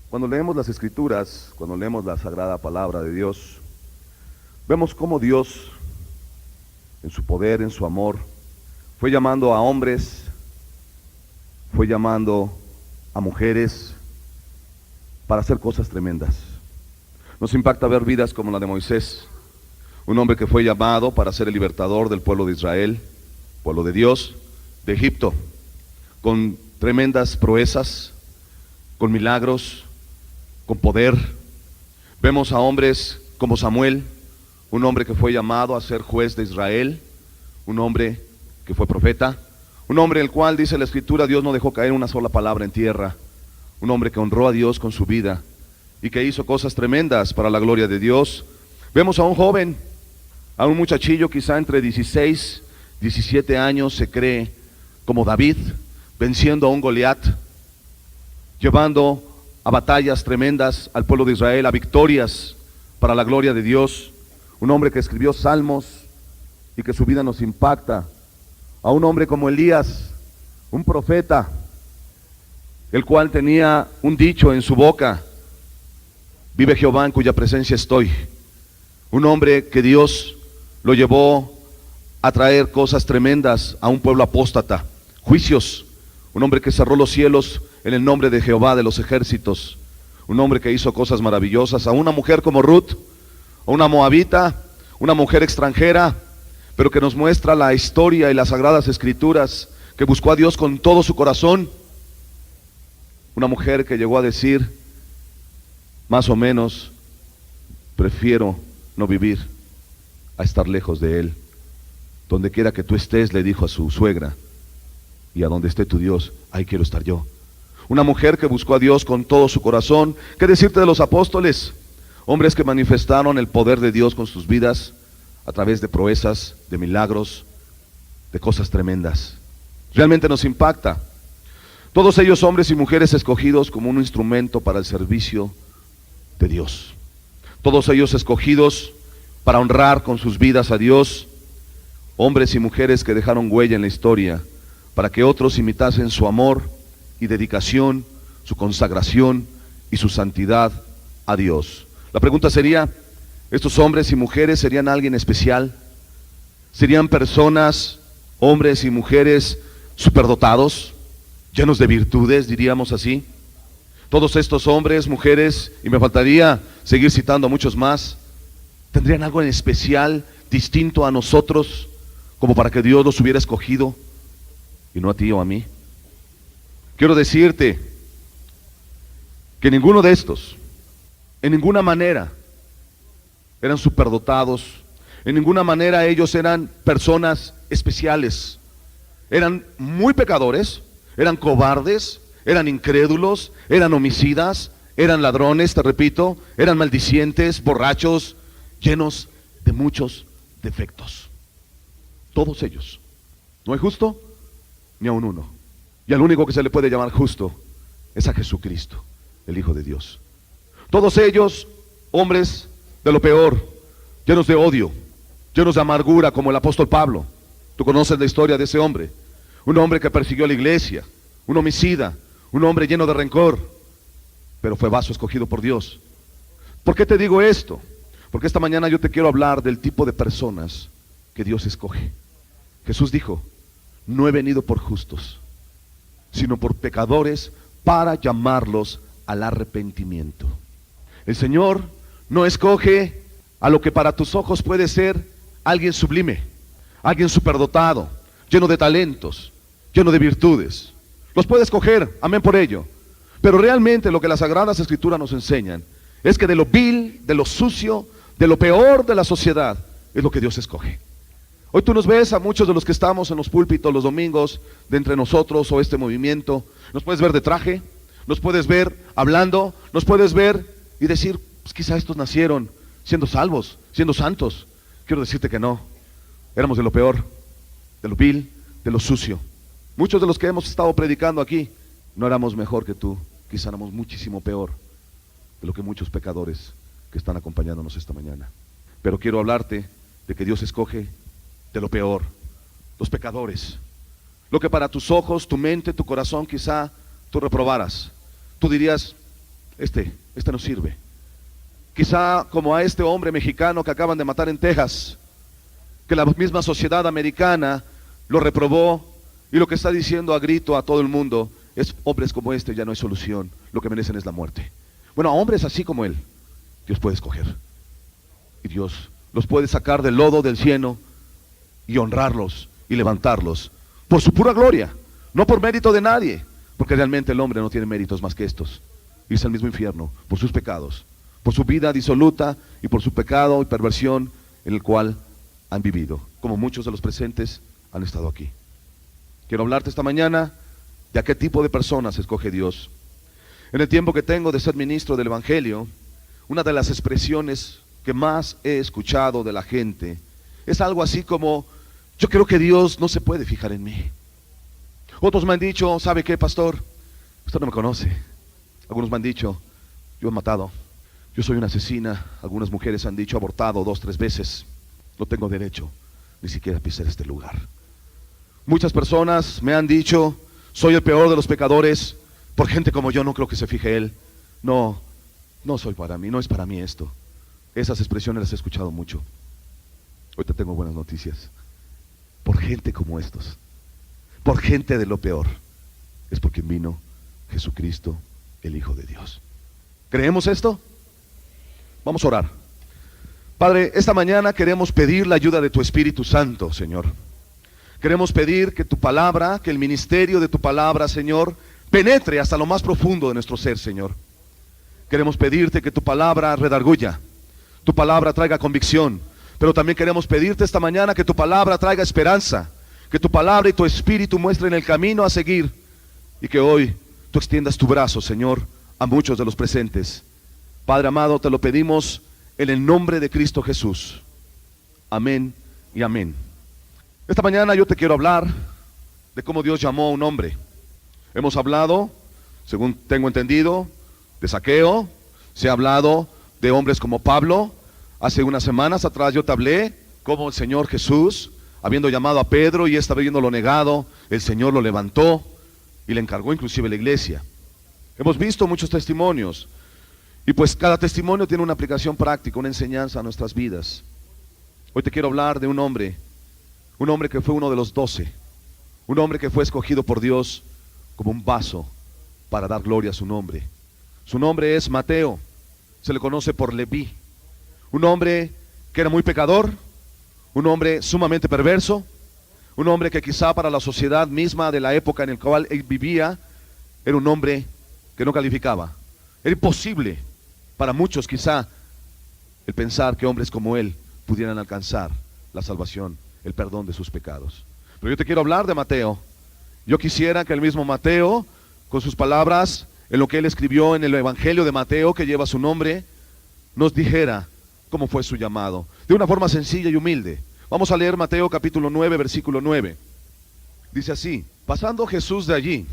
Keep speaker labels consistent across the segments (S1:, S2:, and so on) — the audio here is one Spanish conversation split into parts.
S1: Cuando leemos las Escrituras, cuando leemos la Sagrada Palabra de Dios, vemos cómo Dios, en su poder, en su amor, fue llamando a hombres, fue llamando a mujeres para hacer cosas tremendas. Nos impacta ver vidas como la de Moisés, un hombre que fue llamado para ser el libertador del pueblo de Israel, pueblo de Dios, de Egipto, con tremendas proezas, con milagros, con poder. Vemos a hombres como Samuel, un hombre que fue llamado a ser juez de Israel, un hombre que fue profeta, un hombre el cual, dice la Escritura, Dios no dejó caer una sola palabra en tierra, un hombre que honró a Dios con su vida y que hizo cosas tremendas para la gloria de Dios. Vemos a un joven, a un muchachillo quizá entre 16, 17 años, se cree como David, venciendo a un Goliat, llevando a batallas tremendas al pueblo de Israel, a victorias para la gloria de Dios. Un hombre que escribió salmos y que su vida nos impacta. A un hombre como Elías, un profeta, el cual tenía un dicho en su boca: vive Jehová en cuya presencia estoy. Un hombre que Dios lo llevó a traer cosas tremendas a un pueblo apóstata, juicios. Un hombre que cerró los cielos en el nombre de Jehová de los ejércitos. Un hombre que hizo cosas maravillosas. A una mujer como Ruth, a una moabita, una mujer extranjera, pero que nos muestra la historia y las sagradas escrituras, que buscó a Dios con todo su corazón. Una mujer que llegó a decir, más o menos, prefiero no vivir a estar lejos de Él. Donde quiera que tú estés, le dijo a su suegra, y a donde esté tu Dios, ahí quiero estar yo. Una mujer que buscó a Dios con todo su corazón. ¿Qué decirte de los apóstoles? Hombres que manifestaron el poder de Dios con sus vidas a través de proezas, de milagros, de cosas tremendas. Realmente nos impacta. Todos ellos hombres y mujeres escogidos como un instrumento para el servicio de Dios. Todos ellos escogidos para honrar con sus vidas a Dios. Hombres y mujeres que dejaron huella en la historia para que otros imitasen su amor y dedicación, su consagración y su santidad a Dios. La pregunta sería, ¿estos hombres y mujeres serían alguien especial? ¿Serían personas, hombres y mujeres superdotados, llenos de virtudes, diríamos así? Todos estos hombres, mujeres, y me faltaría seguir citando a muchos más, ¿tendrían algo en especial, distinto a nosotros, como para que Dios los hubiera escogido y no a ti o a mí? Quiero decirte que ninguno de estos, en ninguna manera, eran superdotados, en ninguna manera ellos eran personas especiales. Eran muy pecadores, eran cobardes, eran incrédulos, eran homicidas, eran ladrones, te repito, eran maldicientes, borrachos, llenos de muchos defectos. Todos ellos. No hay justo ni aun uno. Y al único que se le puede llamar justo es a Jesucristo, el Hijo de Dios. Todos ellos, hombres de lo peor, llenos de odio, llenos de amargura, como el apóstol Pablo. Tú conoces la historia de ese hombre. Un hombre que persiguió a la iglesia, un homicida, un hombre lleno de rencor, pero fue vaso escogido por Dios. ¿Por qué te digo esto? Porque esta mañana yo te quiero hablar del tipo de personas que Dios escoge. Jesús dijo, no he venido por justos, sino por pecadores, para llamarlos al arrepentimiento. El Señor no escoge a lo que para tus ojos puede ser alguien sublime, alguien superdotado, lleno de talentos, lleno de virtudes. Los puede escoger, amén por ello. Pero realmente lo que las Sagradas Escrituras nos enseñan es que de lo vil, de lo sucio, de lo peor de la sociedad, es lo que Dios escoge. Hoy tú nos ves a muchos de los que estamos en los púlpitos los domingos de entre nosotros o este movimiento. Nos puedes ver de traje, nos puedes ver hablando, nos puedes ver y decir, pues quizá estos nacieron siendo salvos, siendo santos. Quiero decirte que no, éramos de lo peor, de lo vil, de lo sucio. Muchos de los que hemos estado predicando aquí no éramos mejor que tú, quizá éramos muchísimo peor de lo que muchos pecadores que están acompañándonos esta mañana. Pero quiero hablarte de que Dios escoge de lo peor, los pecadores, lo que para tus ojos, tu mente, tu corazón quizá tú reprobaras. Tú dirías, este no sirve. Quizá como a este hombre mexicano que acaban de matar en Texas, que la misma sociedad americana lo reprobó, y lo que está diciendo a grito a todo el mundo es: hombres como este ya no hay solución, lo que merecen es la muerte. Bueno, a hombres así como él, Dios puede escoger. Y Dios los puede sacar del lodo, del cieno, y honrarlos y levantarlos por su pura gloria, no por mérito de nadie, porque realmente el hombre no tiene méritos más que estos: irse al mismo infierno por sus pecados, por su vida disoluta y por su pecado y perversión en el cual han vivido, como muchos de los presentes han estado aquí. Quiero hablarte esta mañana de a qué tipo de personas escoge Dios. En el tiempo que tengo de ser ministro del Evangelio, una de las expresiones que más he escuchado de la gente es algo así como: yo creo que Dios no se puede fijar en mí. Otros me han dicho: ¿sabe qué, pastor? Usted no me conoce. Algunos me han dicho: yo he matado, yo soy una asesina. Algunas mujeres han dicho: abortado 2, 3 veces. No tengo derecho ni siquiera a pisar este lugar. Muchas personas me han dicho: soy el peor de los pecadores. Por gente como yo no creo que se fije Él. No soy para mí, no es para mí esto. Esas expresiones las he escuchado mucho. Hoy te tengo buenas noticias. Por gente como estos, por gente de lo peor, es porque vino Jesucristo, el Hijo de Dios. ¿Creemos esto? Vamos a orar. Padre, esta mañana queremos pedir la ayuda de tu Espíritu Santo, Señor. Queremos pedir que tu palabra, que el ministerio de tu palabra, Señor, penetre hasta lo más profundo de nuestro ser, Señor. Queremos pedirte que tu palabra redarguya, tu palabra traiga convicción, pero también queremos pedirte esta mañana que tu palabra traiga esperanza, que tu palabra y tu Espíritu muestren el camino a seguir, y que hoy tú extiendas tu brazo, Señor, a muchos de los presentes. Padre amado, te lo pedimos en el nombre de Cristo Jesús. Amén y amén. Esta mañana yo te quiero hablar de cómo Dios llamó a un hombre. Hemos hablado, según tengo entendido, de Zaqueo. Se ha hablado de hombres como Pablo. Hace unas semanas atrás yo te hablé cómo el Señor Jesús, habiendo llamado a Pedro y habiéndolo negado, el Señor lo levantó y le encargó inclusive la iglesia. Hemos visto muchos testimonios, y pues cada testimonio tiene una aplicación práctica, una enseñanza a nuestras vidas. Hoy te quiero hablar de un hombre que fue uno de los 12, un hombre que fue escogido por Dios como un vaso para dar gloria a su nombre. Su nombre es Mateo, se le conoce por Leví, un hombre que era muy pecador, un hombre sumamente perverso, un hombre que quizá para la sociedad misma de la época en la cual él vivía, era un hombre que no calificaba. Era imposible para muchos quizá el pensar que hombres como él pudieran alcanzar la salvación, el perdón de sus pecados. Pero yo te quiero hablar de Mateo. Yo quisiera que el mismo Mateo, con sus palabras, en lo que él escribió en el Evangelio de Mateo, que lleva su nombre, nos dijera cómo fue su llamado, de una forma sencilla y humilde. Vamos a leer Mateo capítulo 9, versículo 9. Dice así: pasando Jesús de allí,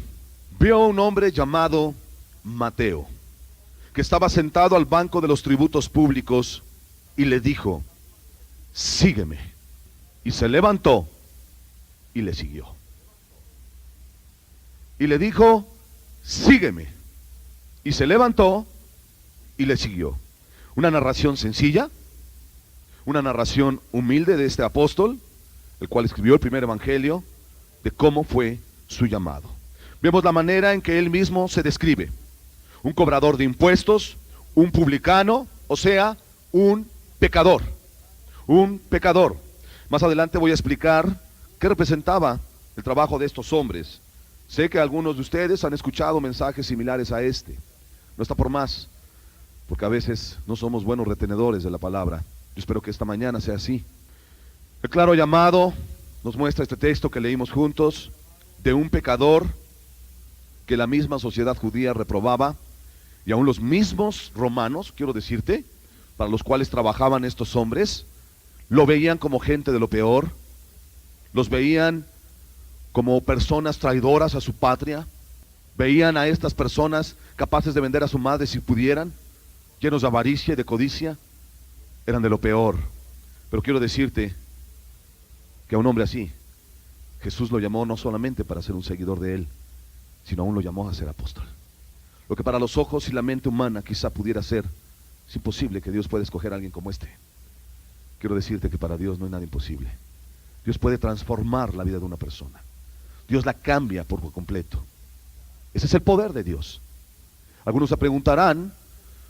S1: vio a un hombre llamado Mateo, que estaba sentado al banco de los tributos públicos, y le dijo: sígueme. Y se levantó y le siguió. Y le dijo: sígueme. Y se levantó y le siguió. Una narración sencilla, una narración humilde de este apóstol, el cual escribió el primer evangelio, de cómo fue su llamado. Vemos la manera en que él mismo se describe: un cobrador de impuestos, un publicano, o sea, un pecador. Un pecador. Más adelante voy a explicar qué representaba el trabajo de estos hombres. Sé que algunos de ustedes han escuchado mensajes similares a este. No está por más, porque a veces no somos buenos retenedores de la palabra. Yo espero que esta mañana sea así. El claro llamado nos muestra este texto que leímos juntos, de un pecador que la misma sociedad judía reprobaba, y aún los mismos romanos, quiero decirte, para los cuales trabajaban estos hombres, lo veían como gente de lo peor, los veían como personas traidoras a su patria, veían a estas personas capaces de vender a su madre si pudieran, llenos de avaricia y de codicia, eran de lo peor. Pero quiero decirte que a un hombre así, Jesús lo llamó no solamente para ser un seguidor de él, sino aún lo llamó a ser apóstol. Lo que para los ojos y la mente humana quizá pudiera ser, es imposible que Dios pueda escoger a alguien como este. Quiero decirte que para Dios no hay nada imposible. Dios puede transformar la vida de una persona. Dios la cambia por completo. Ese es el poder de Dios. Algunos se preguntarán,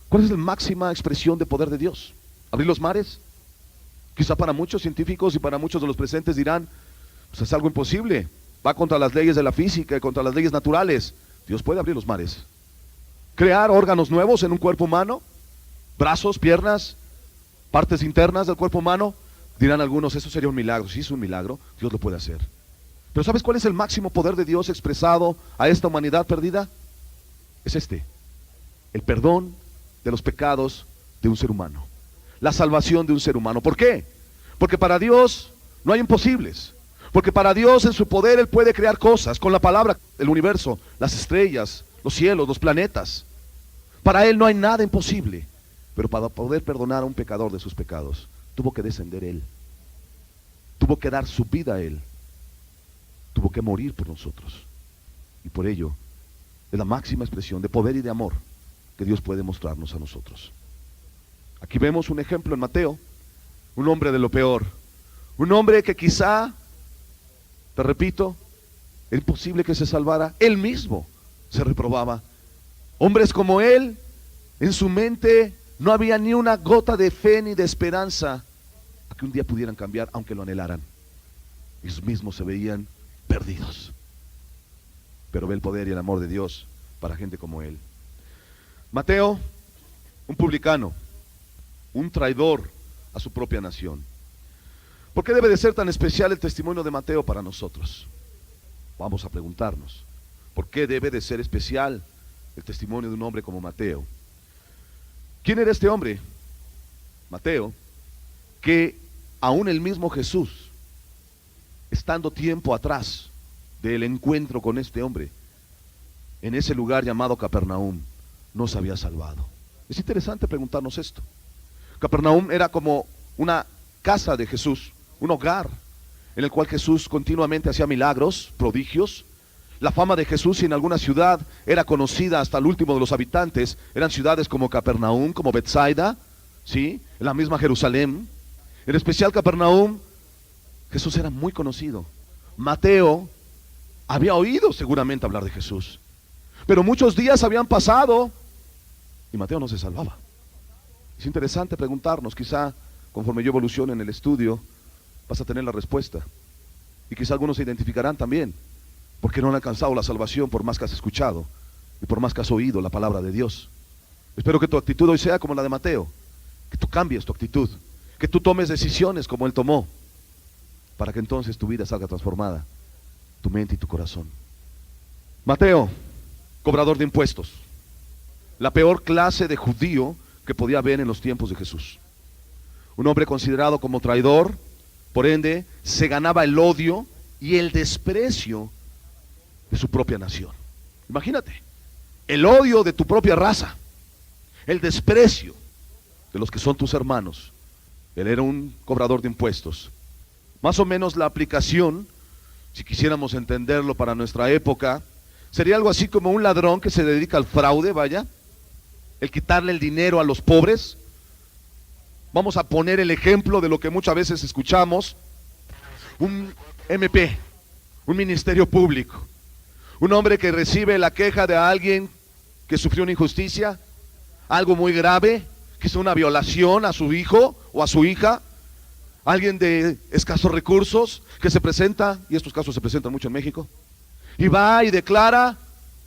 S1: ¿cuál es la máxima expresión de poder de Dios? ¿Abrir los mares? Quizá para muchos científicos y para muchos de los presentes dirán, pues es algo imposible, va contra las leyes de la física y contra las leyes naturales. Dios puede abrir los mares. Crear órganos nuevos en un cuerpo humano, brazos, piernas, partes internas del cuerpo humano. Dirán algunos, eso sería un milagro. Si es un milagro, Dios lo puede hacer. Pero ¿sabes cuál es el máximo poder de Dios expresado a esta humanidad perdida? Es este: el perdón de los pecados de un ser humano, la salvación de un ser humano. ¿Por qué? Porque para Dios no hay imposibles. Porque para Dios en su poder Él puede crear cosas con la palabra, el universo, las estrellas, los cielos, los planetas. Para Él no hay nada imposible. Pero para poder perdonar a un pecador de sus pecados, tuvo que descender Él. Tuvo que dar su vida a Él. Tuvo que morir por nosotros. Y por ello es la máxima expresión de poder y de amor que Dios puede mostrarnos a nosotros. Aquí vemos un ejemplo en Mateo, un hombre de lo peor, un hombre que quizá, te repito, era imposible que se salvara. Él mismo se reprobaba. Hombres como él, en su mente no había ni una gota de fe ni de esperanza a que un día pudieran cambiar, aunque lo anhelaran. Ellos mismos se veían perdidos. Pero ve el poder y el amor de Dios para gente como él. Mateo, un publicano, un traidor a su propia nación. ¿Por qué debe de ser tan especial el testimonio de Mateo para nosotros? Vamos a preguntarnos, ¿por qué debe de ser especial el testimonio de un hombre como Mateo? ¿Quién era este hombre? Mateo, que aún el mismo Jesús, estando tiempo atrás del encuentro con este hombre, en ese lugar llamado Capernaum, no se había salvado. Es interesante preguntarnos esto. Capernaum era como una casa de Jesús, un hogar en el cual Jesús continuamente hacía milagros, prodigios. La fama de Jesús en alguna ciudad era conocida hasta el último de los habitantes. Eran ciudades como Capernaum, como Betsaida, ¿sí? En la misma Jerusalén. En especial Capernaum, Jesús era muy conocido. Mateo había oído seguramente hablar de Jesús, pero muchos días habían pasado y Mateo no se salvaba. Es interesante preguntarnos, quizá conforme yo evolucione en el estudio, vas a tener la respuesta. Y quizá algunos se identificarán también, porque no han alcanzado la salvación por más que has escuchado y por más que has oído la palabra de Dios. Espero que tu actitud hoy sea como la de Mateo, que tú cambies tu actitud, que tú tomes decisiones como él tomó, para que entonces tu vida salga transformada, tu mente y tu corazón. Mateo, cobrador de impuestos, la peor clase de judío que podía haber en los tiempos de Jesús. Un hombre considerado como traidor, por ende, se ganaba el odio y el desprecio de su propia nación. Imagínate, el odio de tu propia raza, el desprecio de los que son tus hermanos. Él era un cobrador de impuestos. Más o menos la aplicación, si quisiéramos entenderlo para nuestra época, sería algo así como un ladrón que se dedica al fraude, vaya, el quitarle el dinero a los pobres. Vamos a poner el ejemplo de lo que muchas veces escuchamos: un MP, un ministerio público, un hombre que recibe la queja de alguien que sufrió una injusticia, algo muy grave, quizá una violación a su hijo o a su hija, alguien de escasos recursos que se presenta, y estos casos se presentan mucho en México, y va y declara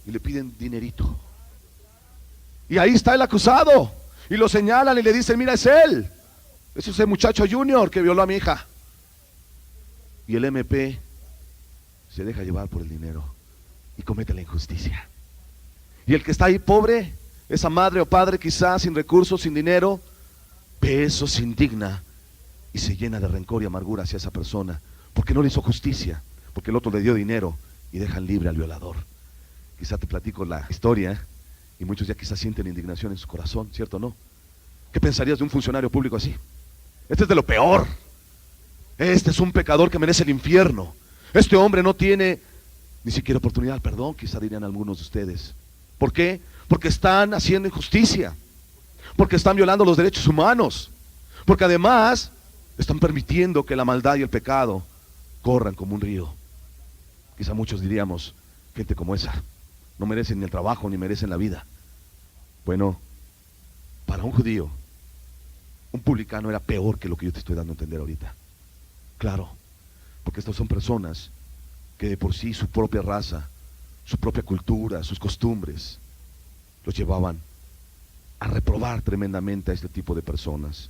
S1: y le piden dinerito. Y ahí está el acusado, y lo señalan y le dicen: mira, es él, es ese muchacho Junior que violó a mi hija. Y el MP se deja llevar por el dinero y comete la injusticia. Y el que está ahí pobre, esa madre o padre quizás sin recursos, sin dinero, ve eso, se indigna y se llena de rencor y amargura hacia esa persona, porque no le hizo justicia, porque el otro le dio dinero y dejan libre al violador. Quizá te platico la historia y muchos ya quizás sienten indignación en su corazón, ¿cierto o no? ¿Qué pensarías de un funcionario público así? Este es de lo peor. Este es un pecador que merece el infierno. Este hombre no tiene ni siquiera oportunidad al perdón, quizá dirían algunos de ustedes. ¿Por qué? porque están haciendo injusticia, porque están violando los derechos humanos, porque además están permitiendo que la maldad y el pecado corran como un río. Quizá muchos diríamos, gente como esa no merecen ni el trabajo ni merecen la vida. Bueno, para un judío, un publicano era peor que lo que yo te estoy dando a entender ahorita. Claro, porque estas son personas que de por sí su propia raza, su propia cultura, sus costumbres, los llevaban a reprobar tremendamente a este tipo de personas.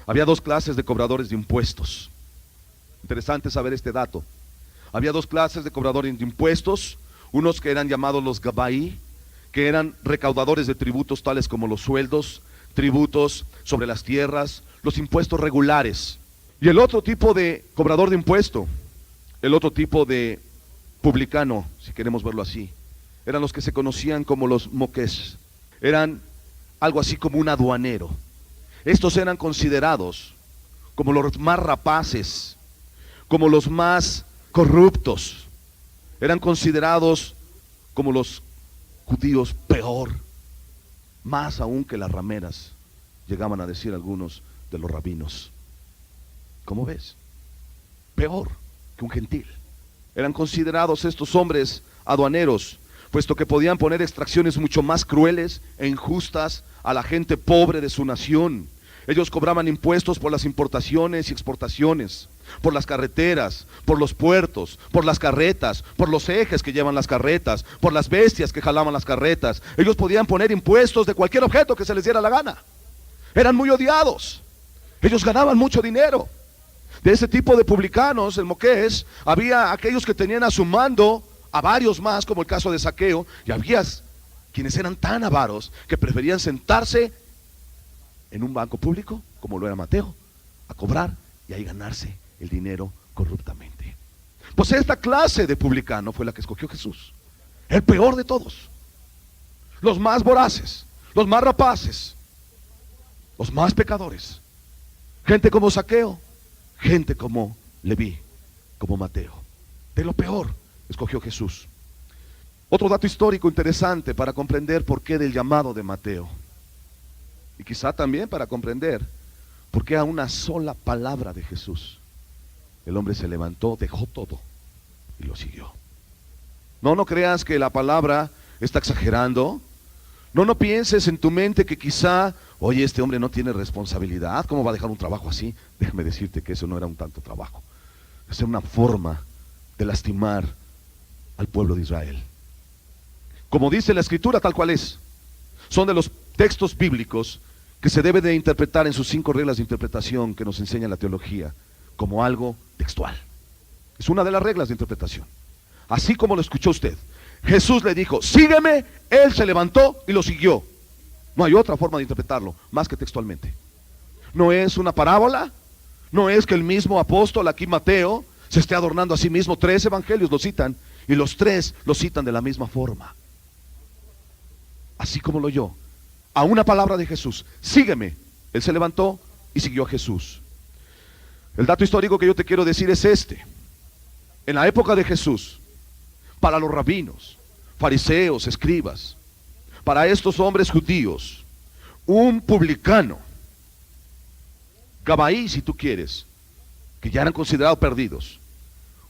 S1: Había dos clases de cobradores de impuestos. Interesante saber este dato. Había dos clases de cobradores de impuestos, unos que eran llamados los Gabaí, que eran recaudadores de tributos tales como los sueldos, tributos sobre las tierras, los impuestos regulares. Y el otro tipo de cobrador de impuesto, el otro tipo de publicano, si queremos verlo así, eran los que se conocían como los moqués. Eran algo así como un aduanero. Estos eran considerados como los más rapaces, como los más corruptos. Eran considerados como los judíos peor, más aún que las rameras, llegaban a decir algunos de los rabinos. ¿Cómo ves? Peor que un gentil. Eran considerados estos hombres aduaneros, puesto que podían poner extracciones mucho más crueles e injustas a la gente pobre de su nación. Ellos cobraban impuestos por las importaciones y exportaciones, por las carreteras, por los puertos, por las carretas, por los ejes que llevan las carretas, por las bestias que jalaban las carretas. Ellos podían poner impuestos de cualquier objeto que se les diera la gana. Eran muy odiados. Ellos ganaban mucho dinero. De ese tipo de publicanos, el moqués, había aquellos que tenían a su mando a varios más, como el caso de Zaqueo, y había quienes eran tan avaros que preferían sentarse en un banco público, como lo era Mateo, a cobrar y ahí ganarse el dinero corruptamente. Pues esta clase de publicano fue la que escogió Jesús, el peor de todos, los más voraces, los más rapaces, los más pecadores, gente como Zaqueo, gente como Leví, como Mateo. De lo peor escogió Jesús. Otro dato histórico interesante para comprender por qué del llamado de Mateo, y quizá también para comprender por qué a una sola palabra de Jesús el hombre se levantó, dejó todo y lo siguió. No creas que la palabra está exagerando. No pienses en tu mente que quizá, oye, este hombre no tiene responsabilidad, ¿cómo va a dejar un trabajo así? Déjame decirte que eso no era un tanto trabajo. Esa era una forma de lastimar al pueblo de Israel. Como dice la Escritura, tal cual es. Son de los textos bíblicos que se debe de interpretar en sus 5 reglas de interpretación que nos enseña la teología, como algo textual. Es una de las reglas de interpretación. Así como lo escuchó usted. Jesús le dijo, sígueme, él se levantó y lo siguió. No hay otra forma de interpretarlo, más que textualmente. No es una parábola, no es que el mismo apóstol, aquí Mateo, se esté adornando a sí mismo. 3 evangelios lo citan, y los 3 lo citan de la misma forma. Así como lo oyó, a una palabra de Jesús, sígueme, él se levantó y siguió a Jesús. El dato histórico que yo te quiero decir es este. En la época de Jesús, para los rabinos, fariseos, escribas, para estos hombres judíos, un publicano, Gabaí si tú quieres, que ya eran considerados perdidos,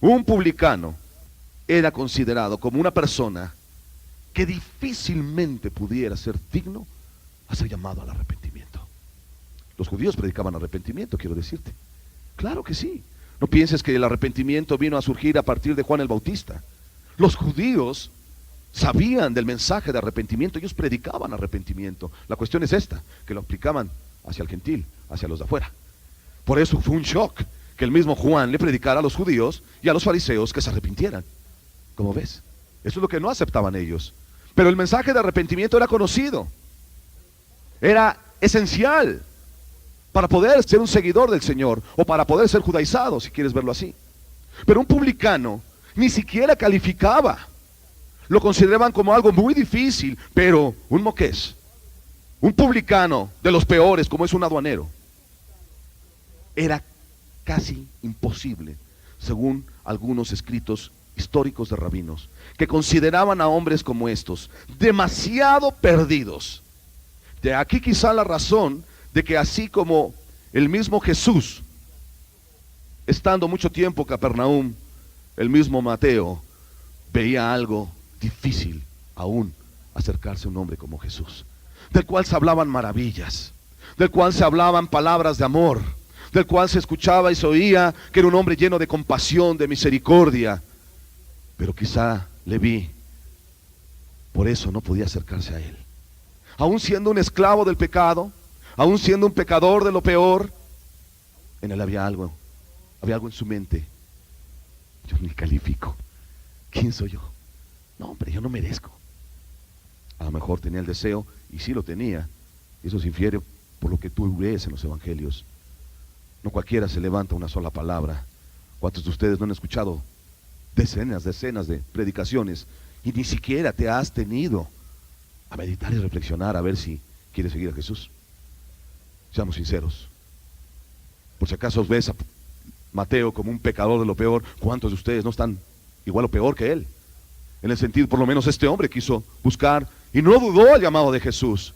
S1: un publicano era considerado como una persona que difícilmente pudiera ser digno a ser llamado al arrepentimiento. Los judíos predicaban arrepentimiento, quiero decirte. Claro que sí. No pienses que el arrepentimiento vino a surgir a partir de Juan el Bautista. Los judíos sabían del mensaje de arrepentimiento, ellos predicaban arrepentimiento. La cuestión es esta, que lo aplicaban hacia el gentil, hacia los de afuera. Por eso fue un shock que el mismo Juan le predicara a los judíos y a los fariseos que se arrepintieran. ¿Cómo ves? Eso es lo que no aceptaban ellos. Pero el mensaje de arrepentimiento era conocido, era esencial para poder ser un seguidor del Señor, o para poder ser judaizado, si quieres verlo así. Pero un publicano ni siquiera calificaba, lo consideraban como algo muy difícil. Pero un moqués, un publicano de los peores, como es un aduanero, era casi imposible, según algunos escritos históricos de rabinos, que consideraban a hombres como estos demasiado perdidos. De aquí quizá la razón de que así como el mismo Jesús, estando mucho tiempo en Capernaum, el mismo Mateo veía algo difícil aún acercarse a un hombre como Jesús, del cual se hablaban maravillas, del cual se hablaban palabras de amor, del cual se escuchaba y se oía que era un hombre lleno de compasión, de misericordia. Pero quizá Leví por eso no podía acercarse a él. Aún siendo un esclavo del pecado, aún siendo un pecador de lo peor, en él había algo en su mente. Yo ni califico. ¿Quién soy yo? No, hombre, yo no merezco. A lo mejor tenía el deseo, y sí lo tenía. Eso se infiere por lo que tú ves en los evangelios. No cualquiera se levanta una sola palabra. ¿Cuántos de ustedes no han escuchado decenas de predicaciones y ni siquiera te has tenido a meditar y reflexionar a ver si quieres seguir a Jesús? Seamos sinceros. Por si acaso ves a Mateo como un pecador de lo peor, ¿cuántos de ustedes no están igual o peor que él? En el sentido, por lo menos este hombre quiso buscar y no dudó al llamado de Jesús.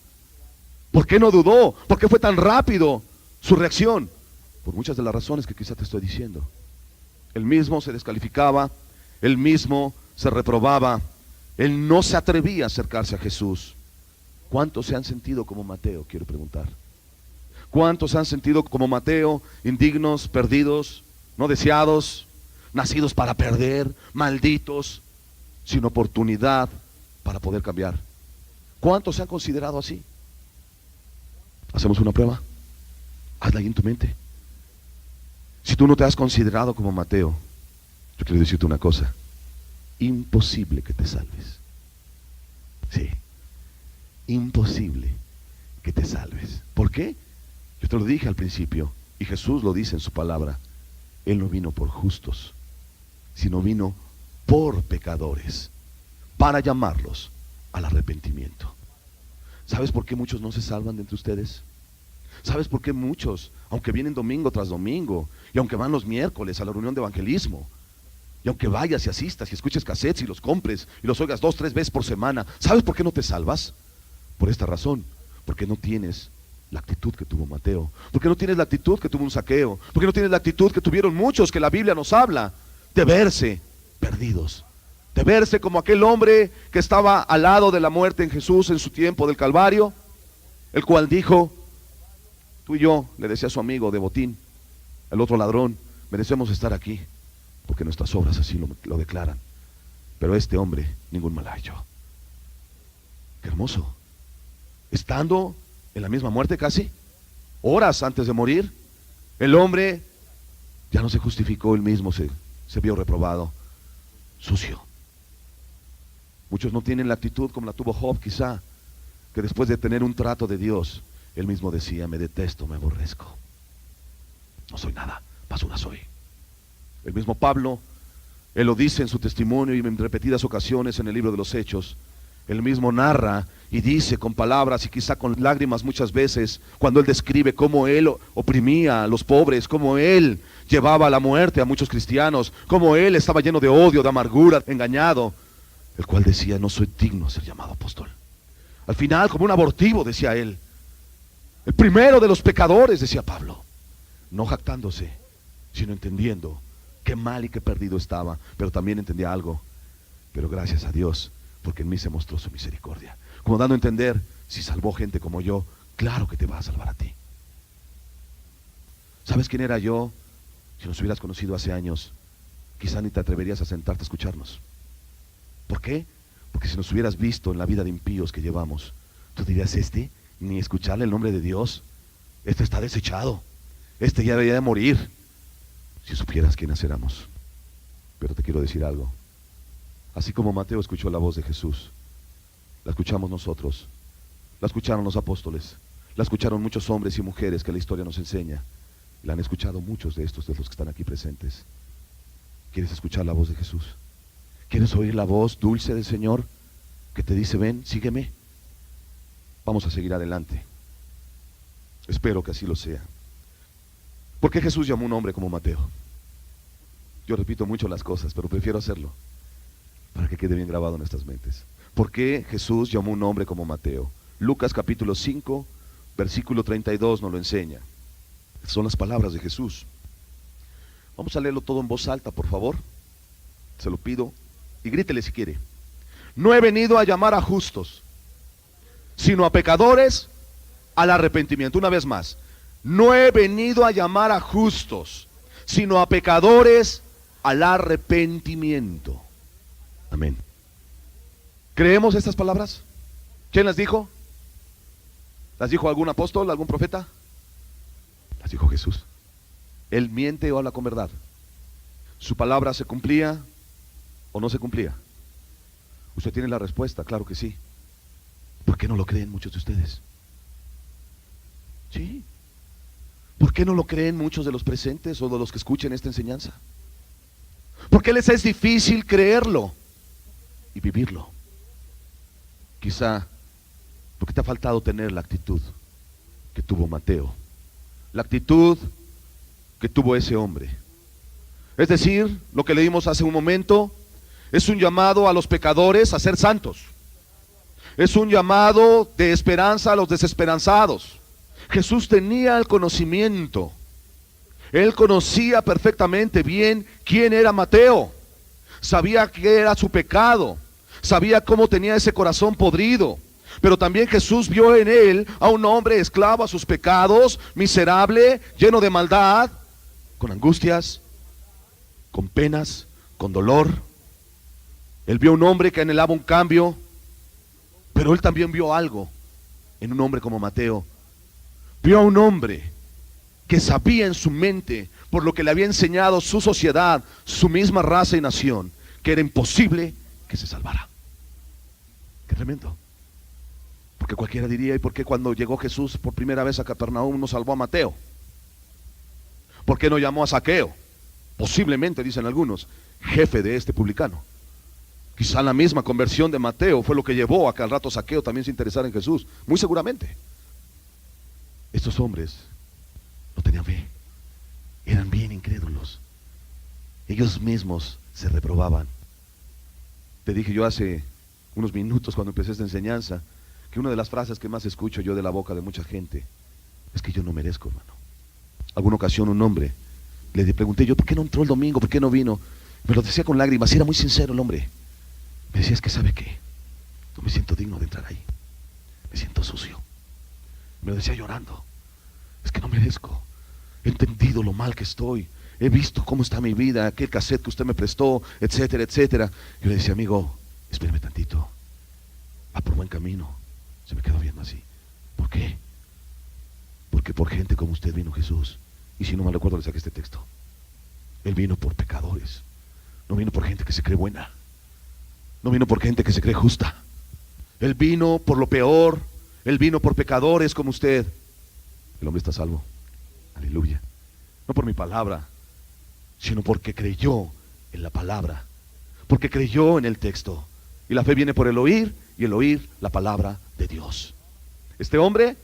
S1: ¿Por qué no dudó? ¿Por qué fue tan rápido su reacción? Por muchas de las razones que quizá te estoy diciendo. Él mismo se descalificaba, él mismo se reprobaba, él no se atrevía a acercarse a Jesús. ¿Cuántos se han sentido como Mateo? Quiero preguntar. ¿Cuántos se han sentido como Mateo, indignos, perdidos, no deseados, nacidos para perder, malditos, sin oportunidad para poder cambiar? ¿Cuántos se han considerado así? Hacemos una prueba. Hazla ahí en tu mente. Si tú no te has considerado como Mateo, yo quiero decirte una cosa: imposible que te salves. Sí, imposible que te salves. ¿Por qué? Yo te lo dije al principio, y Jesús lo dice en su palabra. Él no vino por justos, sino vino por pecadores, para llamarlos al arrepentimiento. ¿Sabes por qué muchos no se salvan de entre ustedes? ¿Sabes por qué muchos, aunque vienen domingo tras domingo, y aunque van los miércoles a la reunión de evangelismo, y aunque vayas y asistas y escuches cassettes y los compres y los oigas 2, 3 veces por semana, ¿sabes por qué no te salvas? Por esta razón: porque no tienes la actitud que tuvo Mateo, porque no tienes la actitud que tuvo un Zaqueo, porque no tienes la actitud que tuvieron muchos que la Biblia nos habla, de verse perdidos, de verse como aquel hombre que estaba al lado de la muerte en Jesús en su tiempo del Calvario, el cual dijo: tú y yo, le decía a su amigo de botín, el otro ladrón, merecemos estar aquí, porque nuestras obras así lo declaran. Pero este hombre ningún mal ha hecho. Qué hermoso. Estando en la misma muerte casi, horas antes de morir, el hombre ya no se justificó él mismo, se vio reprobado, sucio. Muchos no tienen la actitud como la tuvo Job, quizá, que después de tener un trato de Dios, él mismo decía: me detesto, me aborrezco, no soy nada, basura soy. El mismo Pablo, él lo dice en su testimonio y en repetidas ocasiones en el libro de los Hechos. Él mismo narra y dice con palabras y quizá con lágrimas muchas veces, cuando él describe cómo él oprimía a los pobres, cómo él llevaba a la muerte a muchos cristianos, cómo él estaba lleno de odio, de amargura, engañado, el cual decía: no soy digno de ser llamado apóstol. Al final, como un abortivo, decía él, el primero de los pecadores, decía Pablo, no jactándose, sino entendiendo qué mal y qué perdido estaba, pero también entendía algo: pero gracias a Dios, porque en mí se mostró su misericordia. Como dando a entender, si salvó gente como yo, claro que te va a salvar a ti. ¿Sabes quién era yo? Si nos hubieras conocido hace años, quizá ni te atreverías a sentarte a escucharnos. ¿Por qué? Porque si nos hubieras visto en la vida de impíos que llevamos, tú dirías: ni escucharle el nombre de Dios, está desechado, ya debería de morir. Si supieras quiénes éramos. Pero te quiero decir algo: así como Mateo escuchó la voz de Jesús, la escuchamos nosotros, la escucharon los apóstoles, la escucharon muchos hombres y mujeres que la historia nos enseña, la han escuchado muchos de los que están aquí presentes. ¿Quieres escuchar la voz de Jesús? ¿Quieres oír la voz dulce del Señor que te dice: ven, sígueme? Vamos a seguir adelante. Espero que así lo sea. ¿Por qué Jesús llamó a un hombre como Mateo? Yo repito mucho las cosas, pero prefiero hacerlo para que quede bien grabado en nuestras mentes. ¿Por qué Jesús llamó un hombre como Mateo? Lucas capítulo 5, versículo 32 nos lo enseña. Son las palabras de Jesús. Vamos a leerlo todo en voz alta, por favor. Se lo pido. Y grítele si quiere. No he venido a llamar a justos, sino a pecadores al arrepentimiento. Una vez más. No he venido a llamar a justos, sino a pecadores al arrepentimiento. Amén. ¿Creemos estas palabras? ¿Quién las dijo? ¿Las dijo algún apóstol, algún profeta? Las dijo Jesús. ¿Él miente o habla con verdad? ¿Su palabra se cumplía o no se cumplía? Usted tiene la respuesta, claro que sí. ¿Por qué no lo creen muchos de ustedes? Sí. ¿Por qué no lo creen muchos de los presentes o de los que escuchen esta enseñanza? ¿Por qué les es difícil creerlo y vivirlo? Quizá porque te ha faltado tener la actitud que tuvo Mateo, la actitud que tuvo ese hombre. Es decir, lo que leímos hace un momento es un llamado a los pecadores a ser santos. Es un llamado de esperanza a los desesperanzados. Jesús tenía el conocimiento. Él conocía perfectamente bien quién era Mateo. Sabía qué era su pecado. Sabía cómo tenía ese corazón podrido. Pero también Jesús vio en él a un hombre esclavo a sus pecados, miserable, lleno de maldad, con angustias, con penas, con dolor. Él vio un hombre que anhelaba un cambio, pero él también vio algo en un hombre como Mateo. Vio a un hombre que sabía en su mente, por lo que le había enseñado su sociedad, su misma raza y nación, que era imposible que se salvara. Qué tremendo. Porque cualquiera diría, ¿y por qué cuando llegó Jesús por primera vez a Capernaum no salvó a Mateo? ¿Por qué no llamó a Zaqueo? Posiblemente, dicen algunos, jefe de este publicano. Quizá la misma conversión de Mateo fue lo que llevó a que al rato Zaqueo también se interesara en Jesús. Muy seguramente. Estos hombres no tenían fe. Eran bien incrédulos. Ellos mismos se reprobaban. Te dije yo hace unos minutos cuando empecé esta enseñanza que una de las frases que más escucho yo de la boca de mucha gente es que yo no merezco, hermano. Alguna ocasión un hombre, le pregunté yo, ¿por qué no entró el domingo? ¿Por qué no vino? Me lo decía con lágrimas, y era muy sincero el hombre. Me decía, es que ¿sabe qué? No me siento digno de entrar ahí. Me siento sucio. Me lo decía llorando. Es que no merezco. He entendido lo mal que estoy. He visto cómo está mi vida, aquel cassette que usted me prestó, etcétera, etcétera. Yo le decía, amigo, espéreme tantito. Va por buen camino. Se me quedó viendo así. ¿Por qué? Porque por gente como usted vino Jesús. Y si no me recuerdo, le saqué este texto. Él vino por pecadores. No vino por gente que se cree buena. No vino por gente que se cree justa. Él vino por lo peor. Él vino por pecadores como usted. El hombre está salvo. Aleluya. No por mi palabra, sino porque creyó en la palabra. Porque creyó en el texto. Y la fe viene por el oír, y el oír la palabra de Dios. Este hombre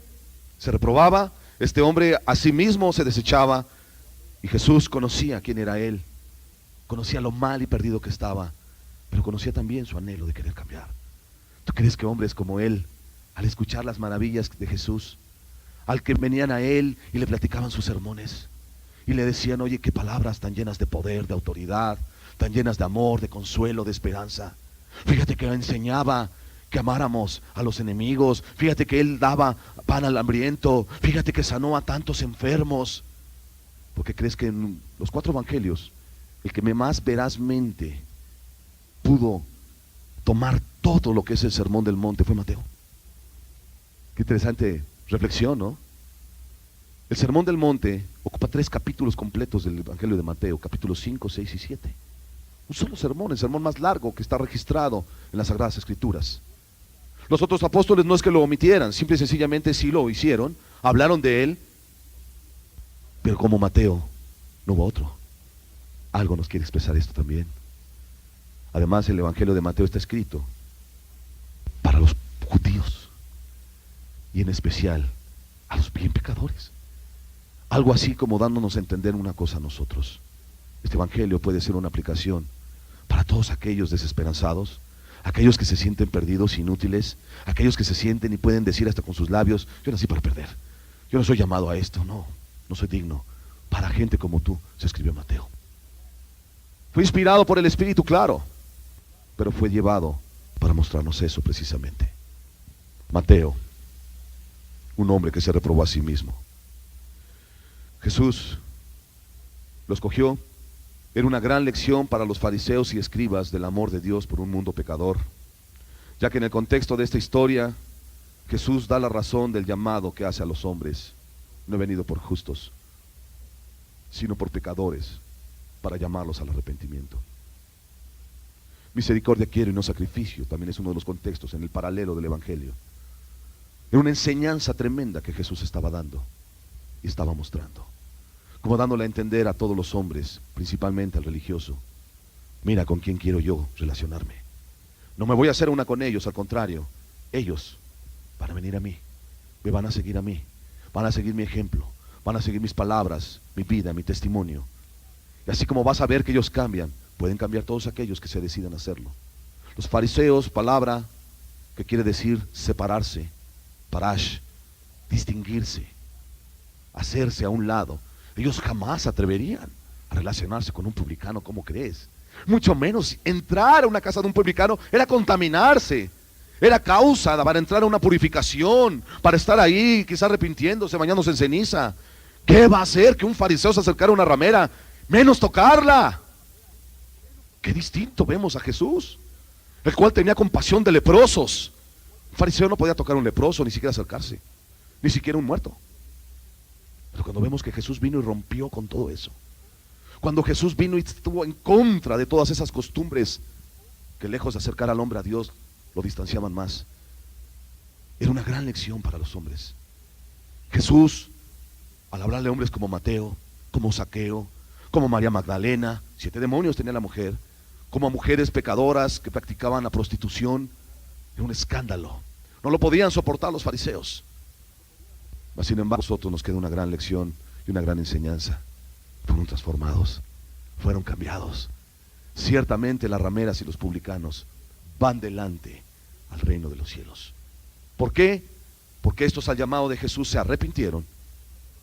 S1: se reprobaba. Este hombre a sí mismo se desechaba. Y Jesús conocía quién era él. Conocía lo mal y perdido que estaba. Pero conocía también su anhelo de querer cambiar. ¿Tú crees que hombres como él, al escuchar las maravillas de Jesús, al que venían a él y le platicaban sus sermones y le decían, oye, qué palabras tan llenas de poder, de autoridad, tan llenas de amor, de consuelo, de esperanza? Fíjate que enseñaba que amáramos a los enemigos. Fíjate que él daba pan al hambriento. Fíjate que sanó a tantos enfermos. ¿Por qué crees que en los 4 evangelios el que más verazmente pudo tomar todo lo que es el sermón del monte fue Mateo? Qué interesante reflexión, ¿no? El sermón del monte ocupa 3 capítulos completos del evangelio de Mateo, capítulos 5, 6 y 7. Un solo sermón, el sermón más largo que está registrado en las Sagradas Escrituras. Los otros apóstoles no es que lo omitieran, simple y sencillamente sí lo hicieron, hablaron de él, pero como Mateo no hubo otro. Algo nos quiere expresar esto también. Además, el evangelio de Mateo está escrito para los judíos y en especial a los bien pecadores. Algo así como dándonos a entender una cosa a nosotros. Este evangelio puede ser una aplicación para todos aquellos desesperanzados, aquellos que se sienten perdidos, inútiles, aquellos que se sienten y pueden decir hasta con sus labios: yo nací para perder, yo no soy llamado a esto, no soy digno. Para gente como tú se escribió Mateo. Fue inspirado por el Espíritu, claro, pero fue llevado para mostrarnos eso precisamente. Mateo, un hombre que se reprobó a sí mismo. Jesús lo escogió. Era una gran lección para los fariseos y escribas del amor de Dios por un mundo pecador, ya que en el contexto de esta historia Jesús da la razón del llamado que hace a los hombres. No he venido por justos, sino por pecadores, para llamarlos al arrepentimiento. Misericordia quiero y no sacrificio, también es uno de los contextos en el paralelo del evangelio. Era una enseñanza tremenda que Jesús estaba dando y estaba mostrando, como dándole a entender a todos los hombres, principalmente al religioso: mira con quién quiero yo relacionarme. No me voy a hacer una con ellos, al contrario, ellos van a venir a mí, me van a seguir a mí, van a seguir mi ejemplo, van a seguir mis palabras, mi vida, mi testimonio. Y así como vas a ver que ellos cambian, pueden cambiar todos aquellos que se decidan hacerlo. Los fariseos, palabra que quiere decir separarse, parash, distinguirse, hacerse a un lado. Ellos jamás se atreverían a relacionarse con un publicano, ¿cómo crees? Mucho menos entrar a una casa de un publicano era contaminarse, era causa para entrar a una purificación, para estar ahí quizás arrepintiéndose, bañándose en ceniza. ¿Qué va a hacer que un fariseo se acercara a una ramera? Menos tocarla. Qué distinto vemos a Jesús, el cual tenía compasión de leprosos. Un fariseo no podía tocar a un leproso, ni siquiera acercarse, ni siquiera un muerto. Pero cuando vemos que Jesús vino y rompió con todo eso, cuando Jesús vino y estuvo en contra de todas esas costumbres que lejos de acercar al hombre a Dios, lo distanciaban más, era una gran lección para los hombres. Jesús, al hablarle a hombres como Mateo, como Zaqueo, como María Magdalena, 7 demonios tenía la mujer, como a mujeres pecadoras que practicaban la prostitución, era un escándalo. No lo podían soportar los fariseos. Mas sin embargo, a nosotros nos queda una gran lección y una gran enseñanza. Fueron transformados, fueron cambiados. Ciertamente las rameras y los publicanos van delante al reino de los cielos. ¿Por qué? Porque estos al llamado de Jesús se arrepintieron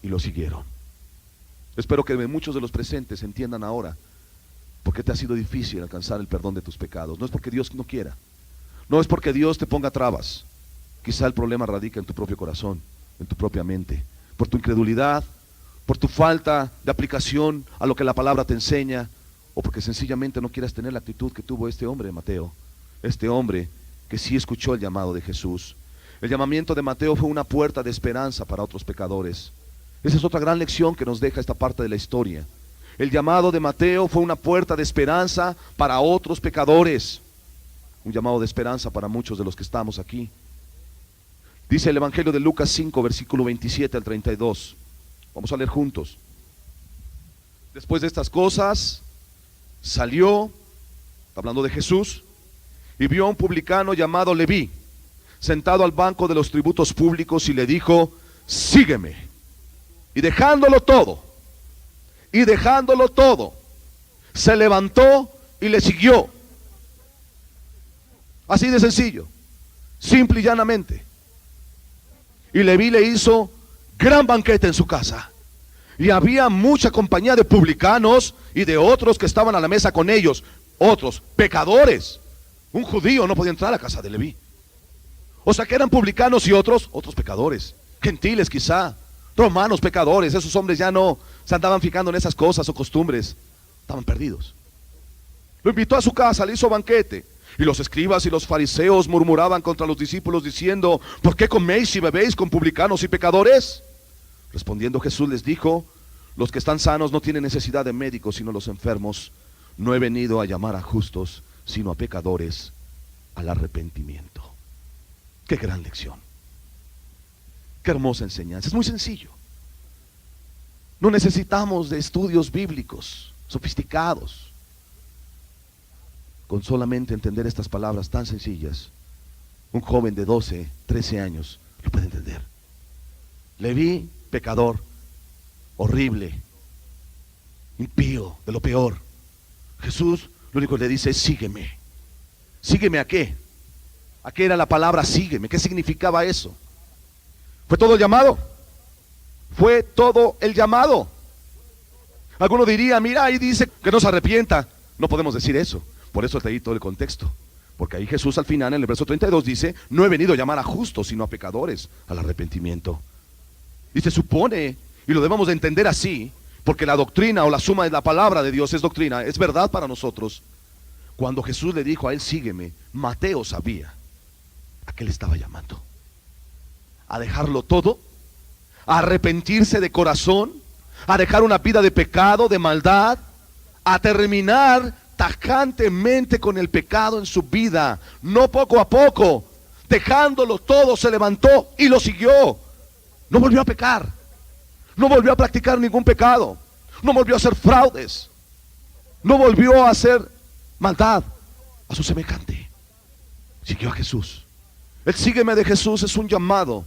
S1: y lo siguieron. Espero que muchos de los presentes entiendan ahora por qué te ha sido difícil alcanzar el perdón de tus pecados. No es porque Dios no quiera, no es porque Dios te ponga trabas. Quizá el problema radica en tu propio corazón, en tu propia mente, por tu incredulidad, por tu falta de aplicación a lo que la palabra te enseña, o porque sencillamente no quieras tener la actitud que tuvo este hombre, Mateo, este hombre que sí escuchó el llamado de Jesús. El llamamiento de Mateo fue una puerta de esperanza para otros pecadores. Esa es otra gran lección que nos deja esta parte de la historia. El llamado de Mateo fue una puerta de esperanza para otros pecadores, un llamado de esperanza para muchos de los que estamos aquí. Dice el Evangelio de Lucas 5, versículo 27 al 32. Vamos a leer juntos. Después de estas cosas, salió, hablando de Jesús, y vio a un publicano llamado Leví, sentado al banco de los tributos públicos, y le dijo: sígueme. Y dejándolo todo, se levantó y le siguió. Así de sencillo, simple y llanamente. Y Leví le hizo gran banquete en su casa, y había mucha compañía de publicanos y de otros que estaban a la mesa con ellos, otros pecadores. Un judío no podía entrar a casa de Leví. O sea que eran publicanos y otros pecadores, gentiles quizá, romanos pecadores. Esos hombres ya no se andaban fijando en esas cosas o costumbres, estaban perdidos. Lo invitó a su casa, le hizo banquete. Y los escribas y los fariseos murmuraban contra los discípulos diciendo: ¿por qué coméis y bebéis con publicanos y pecadores? Respondiendo Jesús les dijo: los que están sanos no tienen necesidad de médicos, sino los enfermos. No he venido a llamar a justos, sino a pecadores al arrepentimiento. Qué gran lección, qué hermosa enseñanza. Es muy sencillo. No necesitamos de estudios bíblicos sofisticados. Con solamente entender estas palabras tan sencillas, un joven de 12, 13 años lo puede entender. Leví, pecador, horrible, impío, de lo peor. Jesús lo único que le dice es sígueme. ¿Sígueme a qué? ¿A qué era la palabra sígueme? ¿Qué significaba eso? ¿Fue todo el llamado? Fue todo el llamado. Alguno diría, mira, ahí dice que no se arrepienta. No podemos decir eso. Por eso te di todo el contexto. Porque ahí Jesús al final, en el verso 32, dice, no he venido a llamar a justos, sino a pecadores al arrepentimiento. Y se supone, y lo debemos de entender así, porque la doctrina o la suma de la palabra de Dios es doctrina, es verdad para nosotros. Cuando Jesús le dijo a él, sígueme, Mateo sabía a qué le estaba llamando. A dejarlo todo, a arrepentirse de corazón, a dejar una vida de pecado, de maldad, a terminar tajantemente con el pecado en su vida, no poco a poco, dejándolo todo, se levantó y lo siguió. No volvió a pecar, no volvió a practicar ningún pecado, no volvió a hacer fraudes, no volvió a hacer maldad a su semejante. Siguió a Jesús. El sígueme de Jesús es un llamado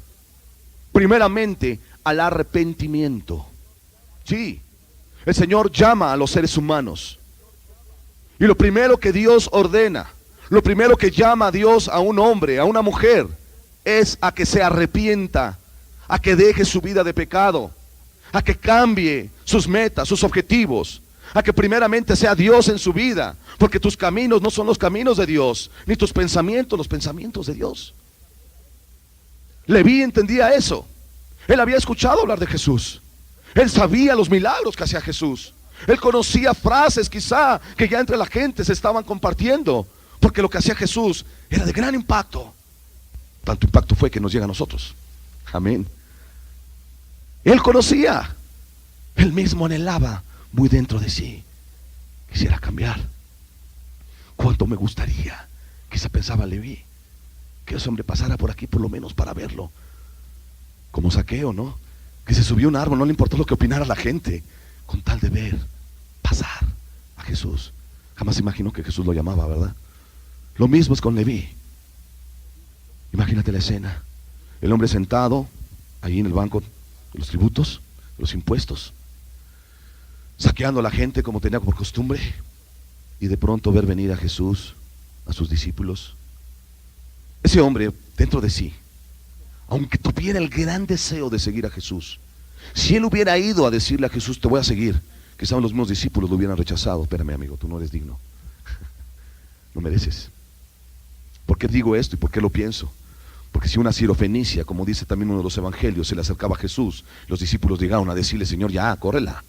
S1: primeramente al arrepentimiento. Sí, el Señor llama a los seres humanos. Y lo primero que Dios ordena, lo primero que llama a Dios a un hombre, a una mujer, es a que se arrepienta, a que deje su vida de pecado, a que cambie sus metas, sus objetivos, a que primeramente sea Dios en su vida, porque tus caminos no son los caminos de Dios, ni tus pensamientos los pensamientos de Dios. Leví entendía eso. Él había escuchado hablar de Jesús. Él sabía los milagros que hacía Jesús. Él conocía frases quizá que ya entre la gente se estaban compartiendo, porque lo que hacía Jesús era de gran impacto. Tanto impacto fue que nos llega a nosotros. Amén. Él conocía. Él mismo anhelaba muy dentro de sí. Quisiera cambiar. Cuánto me gustaría, quizá pensaba Leví, que ese hombre pasara por aquí por lo menos para verlo. Como Zaqueo, ¿no? Que se subió a un árbol, no le importó lo que opinara la gente, con tal de ver pasar a Jesús. Jamás imaginó que Jesús lo llamaba, ¿verdad? Lo mismo es con Leví. Imagínate la escena. El hombre sentado ahí en el banco de los tributos, de los impuestos, saqueando a la gente como tenía por costumbre, y de pronto ver venir a Jesús, a sus discípulos. Ese hombre dentro de sí, aunque tuviera el gran deseo de seguir a Jesús, si él hubiera ido a decirle a Jesús, te voy a seguir, quizás los mismos discípulos lo hubieran rechazado. Espérame, amigo, tú no eres digno, no mereces. ¿Por qué digo esto y por qué lo pienso? Porque si una sirofenicia, como dice también uno de los evangelios, se le acercaba a Jesús, los discípulos llegaron a decirle, Señor, ya, córrela,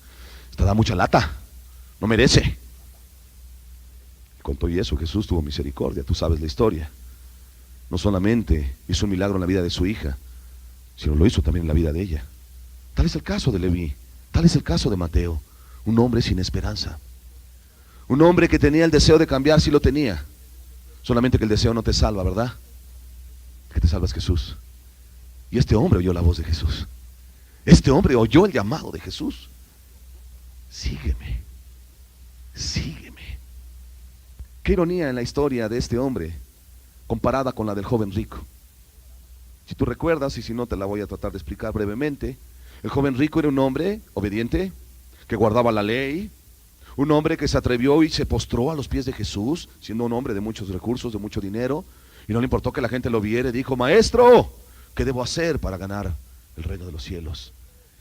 S1: esta da mucha lata, no merece. Con todo y eso Jesús tuvo misericordia, tú sabes la historia. No solamente hizo un milagro en la vida de su hija, sino lo hizo también en la vida de ella. Tal es el caso de Leví, tal es el caso de Mateo, un hombre sin esperanza, un hombre que tenía el deseo de cambiar, sí lo tenía, solamente que el deseo no te salva, ¿verdad? El que te salva es Jesús. Y este hombre oyó la voz de Jesús, este hombre oyó el llamado de Jesús. Sígueme, sígueme. Qué ironía en la historia de este hombre comparada con la del joven rico. Si tú recuerdas, y si no te la voy a tratar de explicar brevemente, el joven rico era un hombre obediente, que guardaba la ley, un hombre que se atrevió y se postró a los pies de Jesús, siendo un hombre de muchos recursos, de mucho dinero, y no le importó que la gente lo viera, y dijo, maestro, ¿qué debo hacer para ganar el reino de los cielos?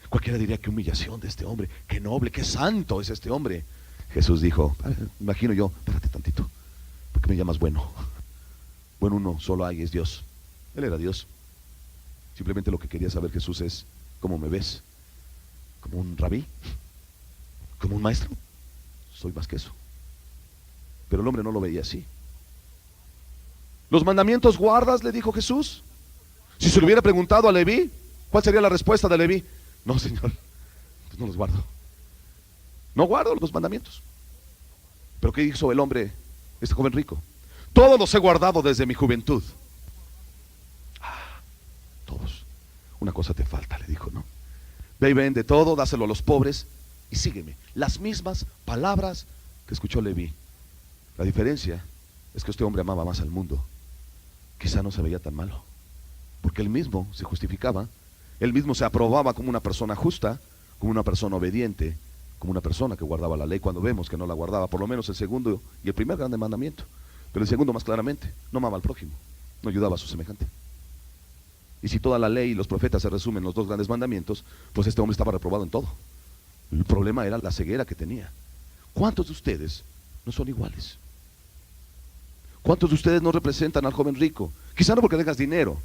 S1: Cualquiera diría, qué humillación de este hombre, qué noble, qué santo es este hombre. Jesús dijo, imagino yo, espérate tantito, ¿por qué me llamas bueno? Bueno, uno solo hay, es Dios. Él era Dios. Simplemente lo que quería saber Jesús es, ¿cómo me ves? ¿Como un rabí? ¿Como un maestro? Soy más que eso. Pero el hombre no lo veía así. ¿Los mandamientos guardas?, le dijo Jesús. Si se lo hubiera preguntado a Leví, ¿cuál sería la respuesta de Leví? No, Señor, pues no los guardo. No guardo los mandamientos. ¿Pero qué hizo el hombre, este joven rico? Todos los he guardado desde mi juventud. Todos. Una cosa te falta, le dijo, ¿no? Ve y vende todo, dáselo a los pobres y sígueme. Las mismas palabras que escuchó Leví. La diferencia es que este hombre amaba más al mundo. Quizá no se veía tan malo, porque él mismo se justificaba, él mismo se aprobaba como una persona justa, como una persona obediente, como una persona que guardaba la ley cuando vemos que no la guardaba, por lo menos el segundo y el primer grande mandamiento. Pero el segundo más claramente, no amaba al prójimo, no ayudaba a su semejante. Y si toda la ley y los profetas se resumen en los dos grandes mandamientos, pues este hombre estaba reprobado en todo. El problema era la ceguera que tenía. ¿Cuántos de ustedes no son iguales? ¿Cuántos de ustedes no representan al joven rico? Quizá no porque tengas dinero,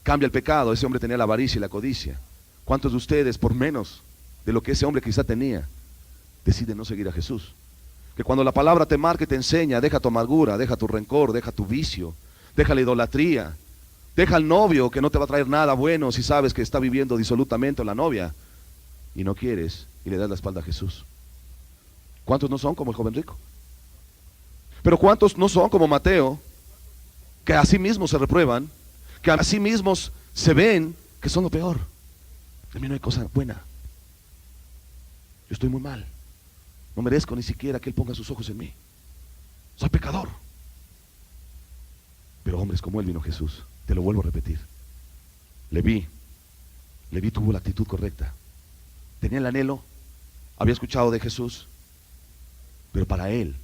S1: cambia el pecado, ese hombre tenía la avaricia y la codicia. ¿Cuántos de ustedes, por menos de lo que ese hombre quizá tenía, deciden no seguir a Jesús? Que cuando la palabra te marca y te enseña, deja tu amargura, deja tu rencor, deja tu vicio, deja la idolatría, deja al novio que no te va a traer nada bueno si sabes que está viviendo disolutamente la novia y no quieres y le das la espalda a Jesús. ¿Cuántos no son como el joven rico? Pero ¿cuántos no son como Mateo, que a sí mismos se reprueban, que a sí mismos se ven que son lo peor? De mí no hay cosa buena. Yo estoy muy mal. No merezco ni siquiera que Él ponga sus ojos en mí. Soy pecador. Pero hombres como Él vino Jesús. Te lo vuelvo a repetir. Leví tuvo la actitud correcta. Tenía el anhelo, había escuchado de Jesús, pero para él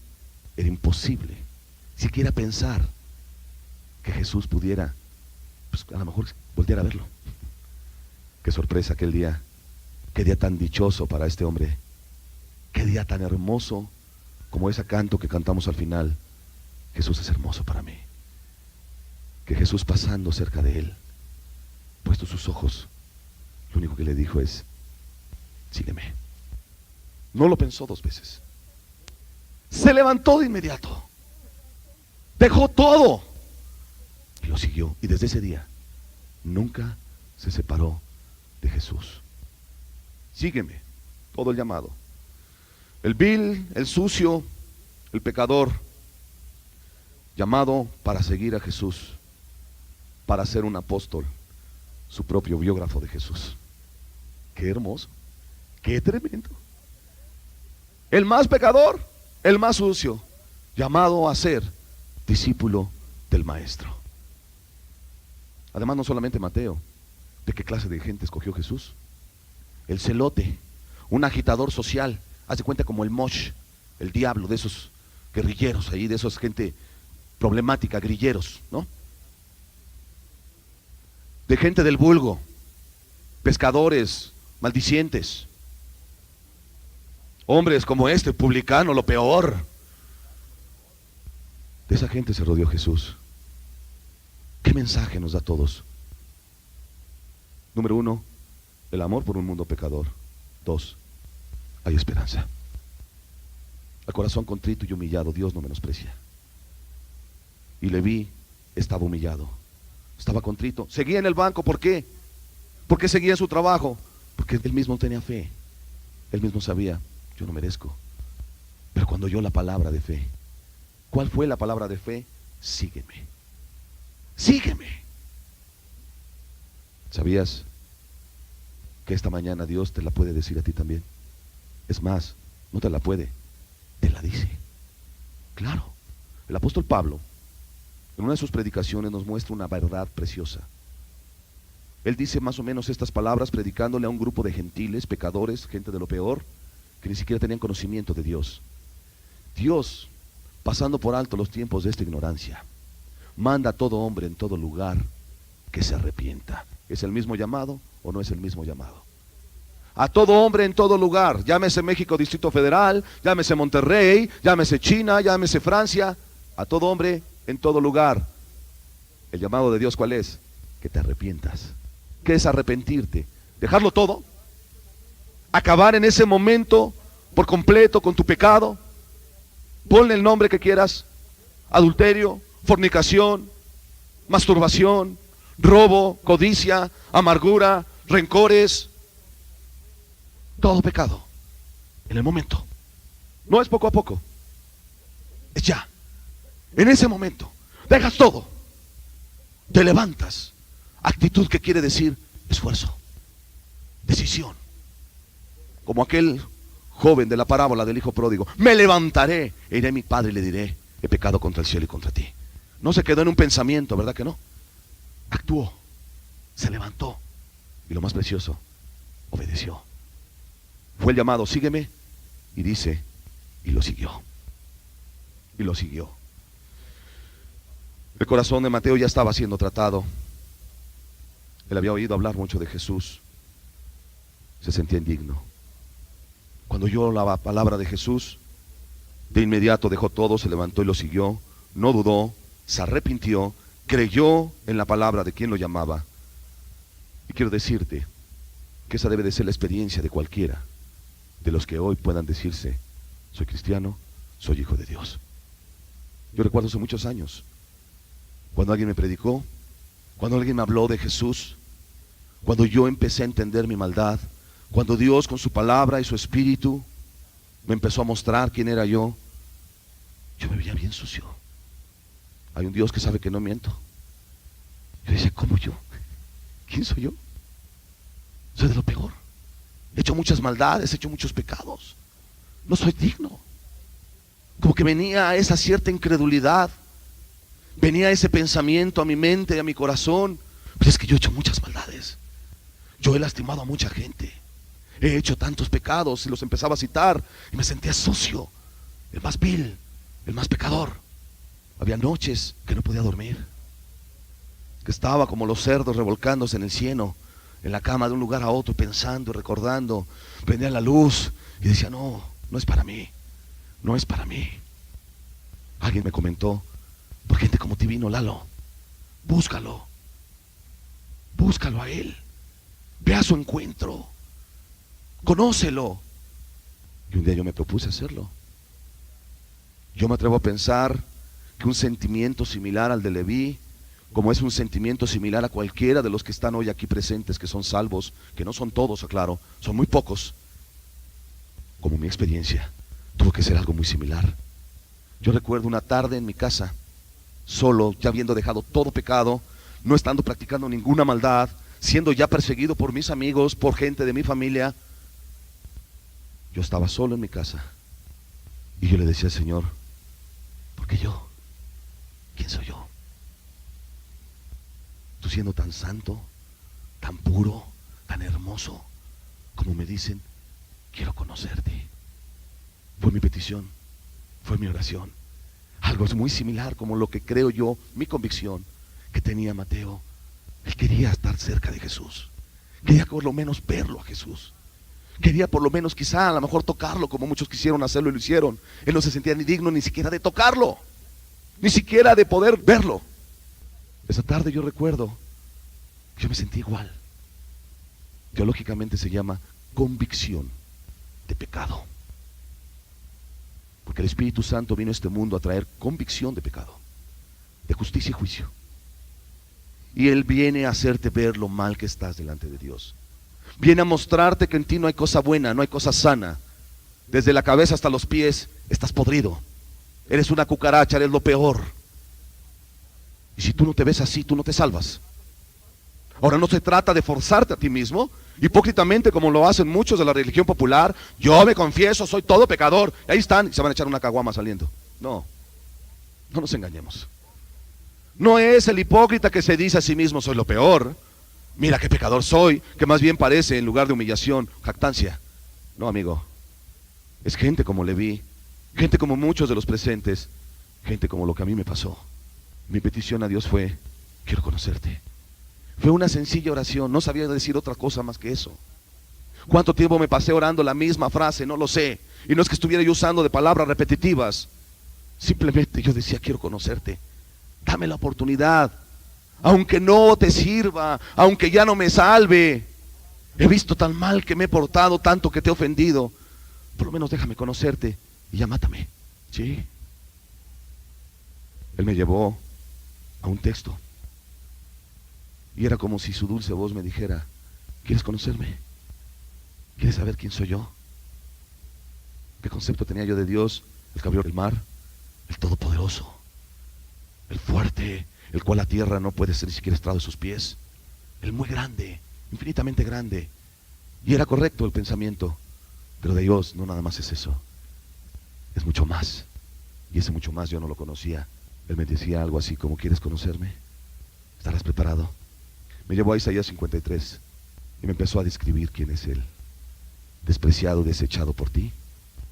S1: era imposible siquiera pensar que Jesús pudiera, pues a lo mejor voltear a verlo. Qué sorpresa aquel día, qué día tan dichoso para este hombre, qué día tan hermoso como ese canto que cantamos al final. Jesús es hermoso para mí. Que Jesús, pasando cerca de él, puesto sus ojos, lo único que le dijo es: sígueme. No lo pensó dos veces. Se levantó de inmediato, dejó todo y lo siguió. Y desde ese día nunca se separó de Jesús. Sígueme, todo el llamado. El vil, el sucio, el pecador, llamado para seguir a Jesús, para ser un apóstol, su propio biógrafo de Jesús. Qué hermoso, qué tremendo. El más pecador, el más sucio, llamado a ser discípulo del Maestro. Además, no solamente Mateo. ¿De qué clase de gente escogió Jesús? El celote, un agitador social, haz de cuenta como el Mosh, el diablo, de esos guerrilleros ahí, de esos gente problemática, grilleros, ¿no? De gente del vulgo, pescadores, maldicientes, hombres como este, publicano, lo peor. De esa gente se rodeó Jesús. ¿Qué mensaje nos da a todos? Número 1, el amor por un mundo pecador. 2, hay esperanza. Al corazón contrito y humillado Dios no menosprecia. Y Leví estaba humillado, estaba contrito, seguía en el banco. ¿Por qué? Porque seguía en su trabajo, porque él mismo tenía fe. Él mismo sabía: yo no merezco. Pero cuando oyó la palabra de fe, ¿cuál fue la palabra de fe? Sígueme, sígueme. ¿Sabías que esta mañana Dios te la puede decir a ti también? Es más, no te la puede, te la dice. Claro, el apóstol Pablo en una de sus predicaciones nos muestra una verdad preciosa. Él dice más o menos estas palabras predicándole a un grupo de gentiles, pecadores, gente de lo peor, que ni siquiera tenían conocimiento de Dios. Dios, pasando por alto los tiempos de esta ignorancia, manda a todo hombre en todo lugar que se arrepienta. ¿Es el mismo llamado o no es el mismo llamado? A todo hombre en todo lugar, llámese México Distrito Federal, llámese Monterrey, llámese China, llámese Francia, a todo hombre en todo lugar. El llamado de Dios, ¿cuál es? Que te arrepientas. ¿Qué es arrepentirte? Dejarlo todo, acabar en ese momento por completo con tu pecado. Ponle el nombre que quieras: adulterio, fornicación, masturbación, robo, codicia, amargura, rencores, todo pecado en el momento. No es poco a poco, es ya. En ese momento dejas todo, te levantas. Actitud que quiere decir esfuerzo, decisión. Como aquel joven de la parábola del hijo pródigo: me levantaré e iré a mi padre y le diré: he pecado contra el cielo y contra ti. No se quedó en un pensamiento, ¿verdad que no? Actuó, se levantó y lo más precioso, obedeció. Fue el llamado: sígueme, Y dice, y lo siguió. Y lo siguió. El corazón de Mateo ya estaba siendo tratado. Él había oído hablar mucho de Jesús. Se sentía indigno. Cuando oyó la palabra de Jesús, de inmediato dejó todo, se levantó y lo siguió. No dudó, se arrepintió, creyó en la palabra de quien lo llamaba. Y quiero decirte que esa debe de ser la experiencia de cualquiera de los que hoy puedan decirse: soy cristiano, soy hijo de Dios. Yo recuerdo hace muchos años, cuando alguien me predicó, cuando alguien me habló de Jesús, cuando yo empecé a entender mi maldad, cuando Dios con su palabra y su espíritu me empezó a mostrar quién era yo me veía bien sucio. Hay un Dios que sabe que no miento. Yo decía, ¿cómo yo? ¿Quién soy yo? Soy de lo peor. He hecho muchas maldades, he hecho muchos pecados. No soy digno. Como que venía esa cierta incredulidad, venía ese pensamiento a mi mente y a mi corazón. Pues es que yo he hecho muchas maldades. Yo he lastimado a mucha gente. He hecho tantos pecados y los empezaba a citar y me sentía sucio, el más vil, el más pecador. Había noches que no podía dormir, que estaba como los cerdos revolcándose en el cieno, en la cama de un lugar a otro, pensando y recordando. Prendía la luz y decía, no, no es para mí, no es para mí. Alguien me comentó, por gente como ti vino Lalo, búscalo a él, ve a su encuentro, conócelo. Y un día yo me propuse hacerlo. Yo me atrevo a pensar que un sentimiento similar al de Leví, como es un sentimiento similar a cualquiera de los que están hoy aquí presentes, que son salvos, que no son todos, aclaro, son muy pocos, como mi experiencia, tuvo que ser algo muy similar. Yo recuerdo una tarde en mi casa, solo, ya habiendo dejado todo pecado, no estando practicando ninguna maldad, siendo ya perseguido por mis amigos, por gente de mi familia. Yo estaba solo en mi casa y yo le decía al Señor, ¿por qué yo? ¿Quién soy yo? Tú siendo tan santo, tan puro, tan hermoso, como me dicen, quiero conocerte. Fue mi petición, fue mi oración. Algo es muy similar como lo que creo yo, mi convicción que tenía Mateo. Él quería estar cerca de Jesús, quería por lo menos verlo a Jesús, quería por lo menos quizá a lo mejor tocarlo, como muchos quisieron hacerlo y lo hicieron. Él no se sentía ni digno ni siquiera de tocarlo, ni siquiera de poder verlo. Esa tarde yo recuerdo que yo me sentí igual. Teológicamente se llama convicción de pecado, porque el Espíritu Santo vino a este mundo a traer convicción de pecado, de justicia y juicio. Y Él viene a hacerte ver lo mal que estás delante de Dios. Viene a mostrarte que en ti no hay cosa buena, no hay cosa sana. Desde la cabeza hasta los pies estás podrido. Eres una cucaracha, eres lo peor. Y si tú no te ves así, tú no te salvas. Ahora no se trata de forzarte a ti mismo, hipócritamente como lo hacen muchos de la religión popular. Yo me confieso, soy todo pecador. Y ahí están y se van a echar una caguama saliendo. No, no nos engañemos. No es el hipócrita que se dice a sí mismo, soy lo peor, mira qué pecador soy, que más bien parece, en lugar de humillación, jactancia. No, amigo, es gente como Leví, gente como muchos de los presentes, gente como lo que a mí me pasó. Mi petición a Dios fue, quiero conocerte. Fue una sencilla oración, no sabía decir otra cosa más que eso. ¿Cuánto tiempo me pasé orando la misma frase? No lo sé. Y no es que estuviera yo usando de palabras repetitivas, simplemente yo decía, quiero conocerte. Dame la oportunidad, aunque no te sirva, aunque ya no me salve. He visto tan mal que me he portado, tanto que te he ofendido. Por lo menos déjame conocerte y ya mátame. Sí. Él me llevó a un texto y era como si su dulce voz me dijera, ¿quieres conocerme? ¿Quieres saber quién soy yo? ¿Qué concepto tenía yo de Dios? El que abrió el mar, el todopoderoso, el fuerte, el cual la tierra no puede ser ni siquiera estrado de sus pies, el muy grande, infinitamente grande. Y era correcto el pensamiento, pero de Dios no nada más es eso, es mucho más. Y ese mucho más yo no lo conocía. Él me decía algo así como, ¿quieres conocerme? ¿Estarás preparado? Me llevó a Isaías 53 y me empezó a describir quién es Él. Despreciado, desechado por ti,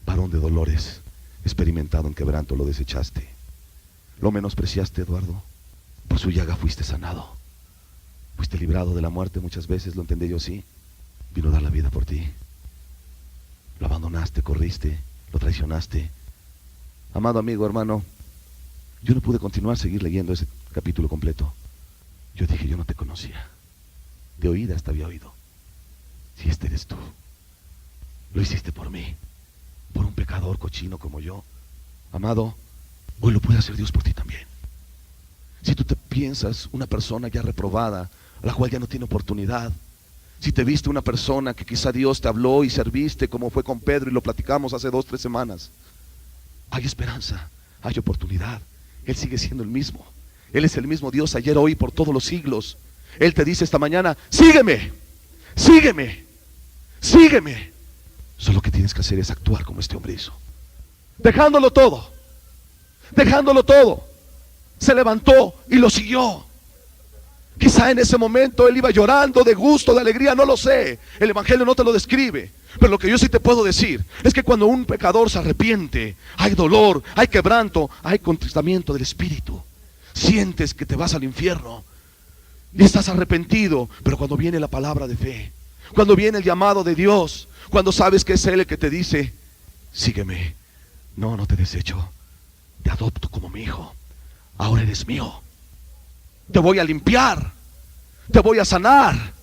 S1: varón de dolores, experimentado en quebranto, lo desechaste. Lo menospreciaste, Eduardo. Por su llaga fuiste sanado. Fuiste librado de la muerte muchas veces, lo entendí yo así. Vino a dar la vida por ti. Lo abandonaste, corriste, lo traicionaste. Amado amigo, hermano, yo no pude continuar a seguir leyendo ese capítulo completo. Yo dije, yo no te conocía. De oídas te había oído. Si este eres tú, lo hiciste por mí, por un pecador cochino como yo. Amado, hoy lo puede hacer Dios por ti también. Si tú te piensas una persona ya reprobada, a la cual ya no tiene oportunidad, si te viste una persona que quizá Dios te habló y serviste, como fue con Pedro y lo platicamos hace 2 o 3 semanas, hay esperanza, hay oportunidad. Él sigue siendo el mismo. Él es el mismo Dios ayer, hoy, por todos los siglos. Él te dice esta mañana, sígueme, sígueme, sígueme. Solo lo que tienes que hacer es actuar como este hombre hizo. Dejándolo todo, dejándolo todo, se levantó y lo siguió. Quizá en ese momento él iba llorando de gusto, de alegría, no lo sé. El evangelio no te lo describe. Pero lo que yo sí te puedo decir es que cuando un pecador se arrepiente, hay dolor, hay quebranto, hay contristamiento del espíritu. Sientes que te vas al infierno y estás arrepentido. Pero cuando viene la palabra de fe, cuando viene el llamado de Dios, cuando sabes que es Él el que te dice, sígueme, no, no te desecho, te adopto como mi hijo, ahora eres mío. Te voy a limpiar, te voy a sanar,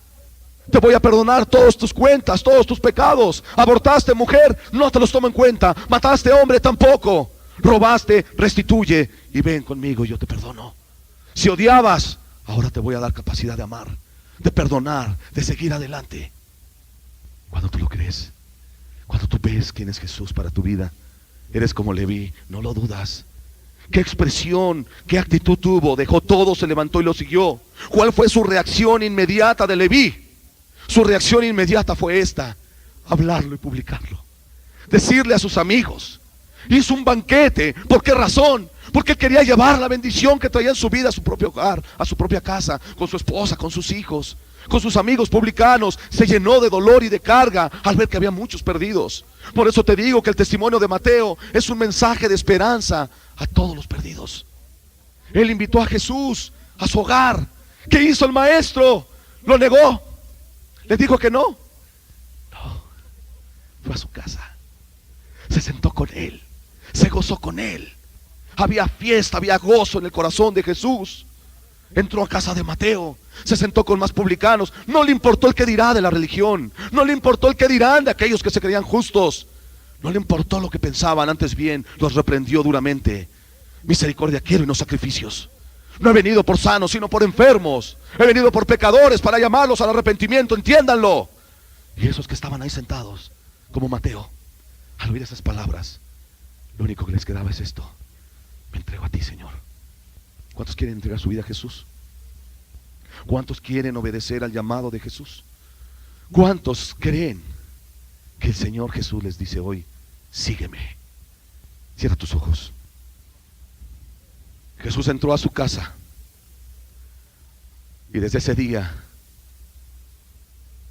S1: te voy a perdonar todas tus cuentas, todos tus pecados. Abortaste, mujer, no te los tomo en cuenta. Mataste, hombre, tampoco. Robaste, restituye y ven conmigo, yo te perdono. Si odiabas, ahora te voy a dar capacidad de amar, de perdonar, de seguir adelante. Cuando tú lo crees, cuando tú ves quién es Jesús para tu vida, eres como Leví, no lo dudas. ¿Qué expresión, qué actitud tuvo? Dejó todo, se levantó y lo siguió. ¿Cuál fue su reacción inmediata de Leví? Su reacción inmediata fue esta: hablarlo y publicarlo, decirle a sus amigos. Hizo un banquete. ¿Por qué razón? Porque él quería llevar la bendición que traía en su vida a su propio hogar, a su propia casa, con su esposa, con sus hijos, con sus amigos publicanos. Se llenó de dolor y de carga al ver que había muchos perdidos. Por eso te digo que el testimonio de Mateo es un mensaje de esperanza a todos los perdidos. Él invitó a Jesús a su hogar. ¿Qué hizo el maestro? Lo negó. Le dijo que no. No. Fue a su casa. Se sentó con él. Se gozó con él. Había fiesta, había gozo en el corazón de Jesús. Entró a casa de Mateo, se sentó con más publicanos. No le importó el que dirá de la religión, no le importó el que dirán de aquellos que se creían justos, no le importó lo que pensaban. Antes bien los reprendió duramente. Misericordia quiero y no sacrificios. No he venido por sanos, sino por enfermos. He venido por pecadores para llamarlos al arrepentimiento, entiéndanlo. Y esos que estaban ahí sentados, como Mateo, al oír esas palabras, lo único que les quedaba es esto: me entrego a ti, Señor. ¿Cuántos quieren entregar su vida a Jesús? ¿Cuántos quieren obedecer al llamado de Jesús? ¿Cuántos creen que el Señor Jesús les dice hoy, sígueme? Cierra tus ojos. Jesús entró a su casa y desde ese día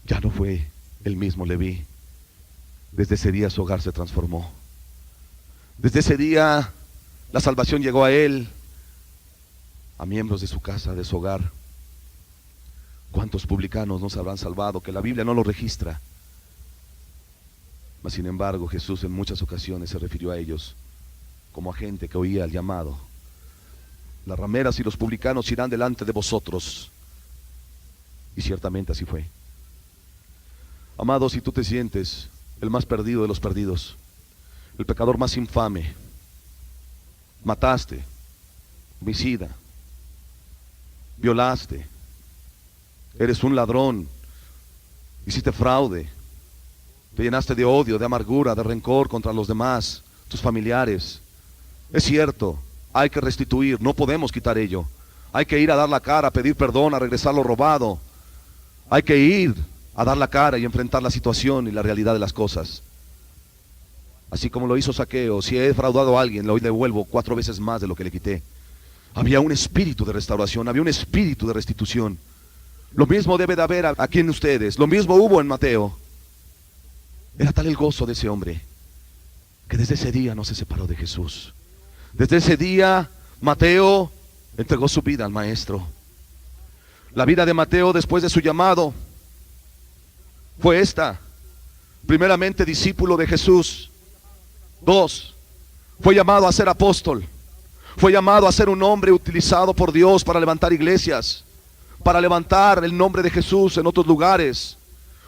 S1: ya no fue el mismo Leví. Desde ese día su hogar se transformó. Desde ese día la salvación llegó a él, a miembros de su casa, de su hogar. ¿Cuántos publicanos no se habrán salvado que la Biblia no lo registra? Mas sin embargo Jesús en muchas ocasiones se refirió a ellos como a gente que oía el llamado. Las rameras y los publicanos irán delante de vosotros. Y ciertamente así fue. Amado, si tú te sientes el más perdido de los perdidos, el pecador más infame, mataste, homicida, violaste, eres un ladrón, hiciste fraude, te llenaste de odio, de amargura, de rencor contra los demás, tus familiares. Es cierto, hay que restituir, no podemos quitar ello. Hay que ir a dar la cara, a pedir perdón, a regresar lo robado. Hay que ir a dar la cara y enfrentar la situación y la realidad de las cosas. Así como lo hizo Zaqueo, si he defraudado a alguien, le devuelvo 4 veces más de lo que le quité. Había un espíritu de restauración, había un espíritu de restitución. Lo mismo debe de haber aquí en ustedes, lo mismo hubo en Mateo. Era tal el gozo de ese hombre que desde ese día no se separó de Jesús. Desde ese día Mateo entregó su vida al Maestro. La vida de Mateo después de su llamado fue esta: primeramente, discípulo de Jesús. 2, fue llamado a ser apóstol. Fue llamado a ser un hombre utilizado por Dios para levantar iglesias, para levantar el nombre de Jesús en otros lugares.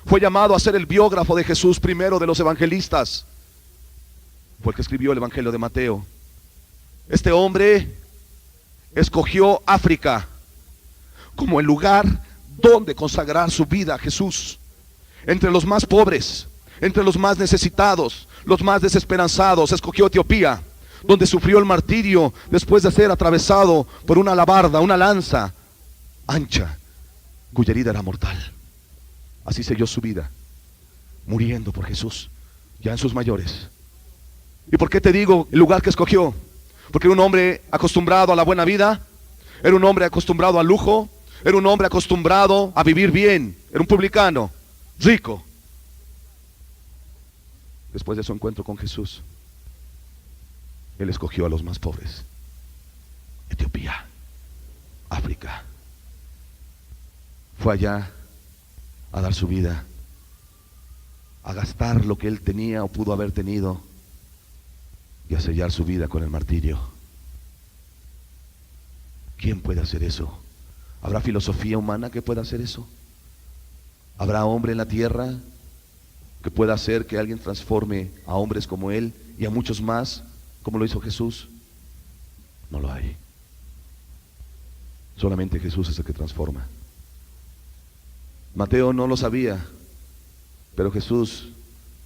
S1: Fue llamado a ser el biógrafo de Jesús, primero de los evangelistas. Fue el que escribió el Evangelio de Mateo. Este hombre escogió África como el lugar donde consagrar su vida a Jesús. Entre los más pobres, entre los más necesitados, los más desesperanzados, escogió Etiopía, donde sufrió el martirio después de ser atravesado por una alabarda, una lanza ancha, cuya herida era mortal. Así selló su vida, muriendo por Jesús, ya en sus mayores. ¿Y por qué te digo el lugar que escogió? Porque era un hombre acostumbrado a la buena vida, era un hombre acostumbrado al lujo, era un hombre acostumbrado a vivir bien, era un publicano, rico. Después de su encuentro con Jesús, él escogió a los más pobres. Etiopía, África. Fue allá a dar su vida, a gastar lo que él tenía o pudo haber tenido, y a sellar su vida con el martirio. ¿Quién puede hacer eso? ¿Habrá filosofía humana que pueda hacer eso? ¿Habrá hombre en la tierra que pueda hacer que alguien transforme a hombres como él y a muchos más como lo hizo Jesús? No lo hay. Solamente Jesús es el que transforma. Mateo no lo sabía, pero Jesús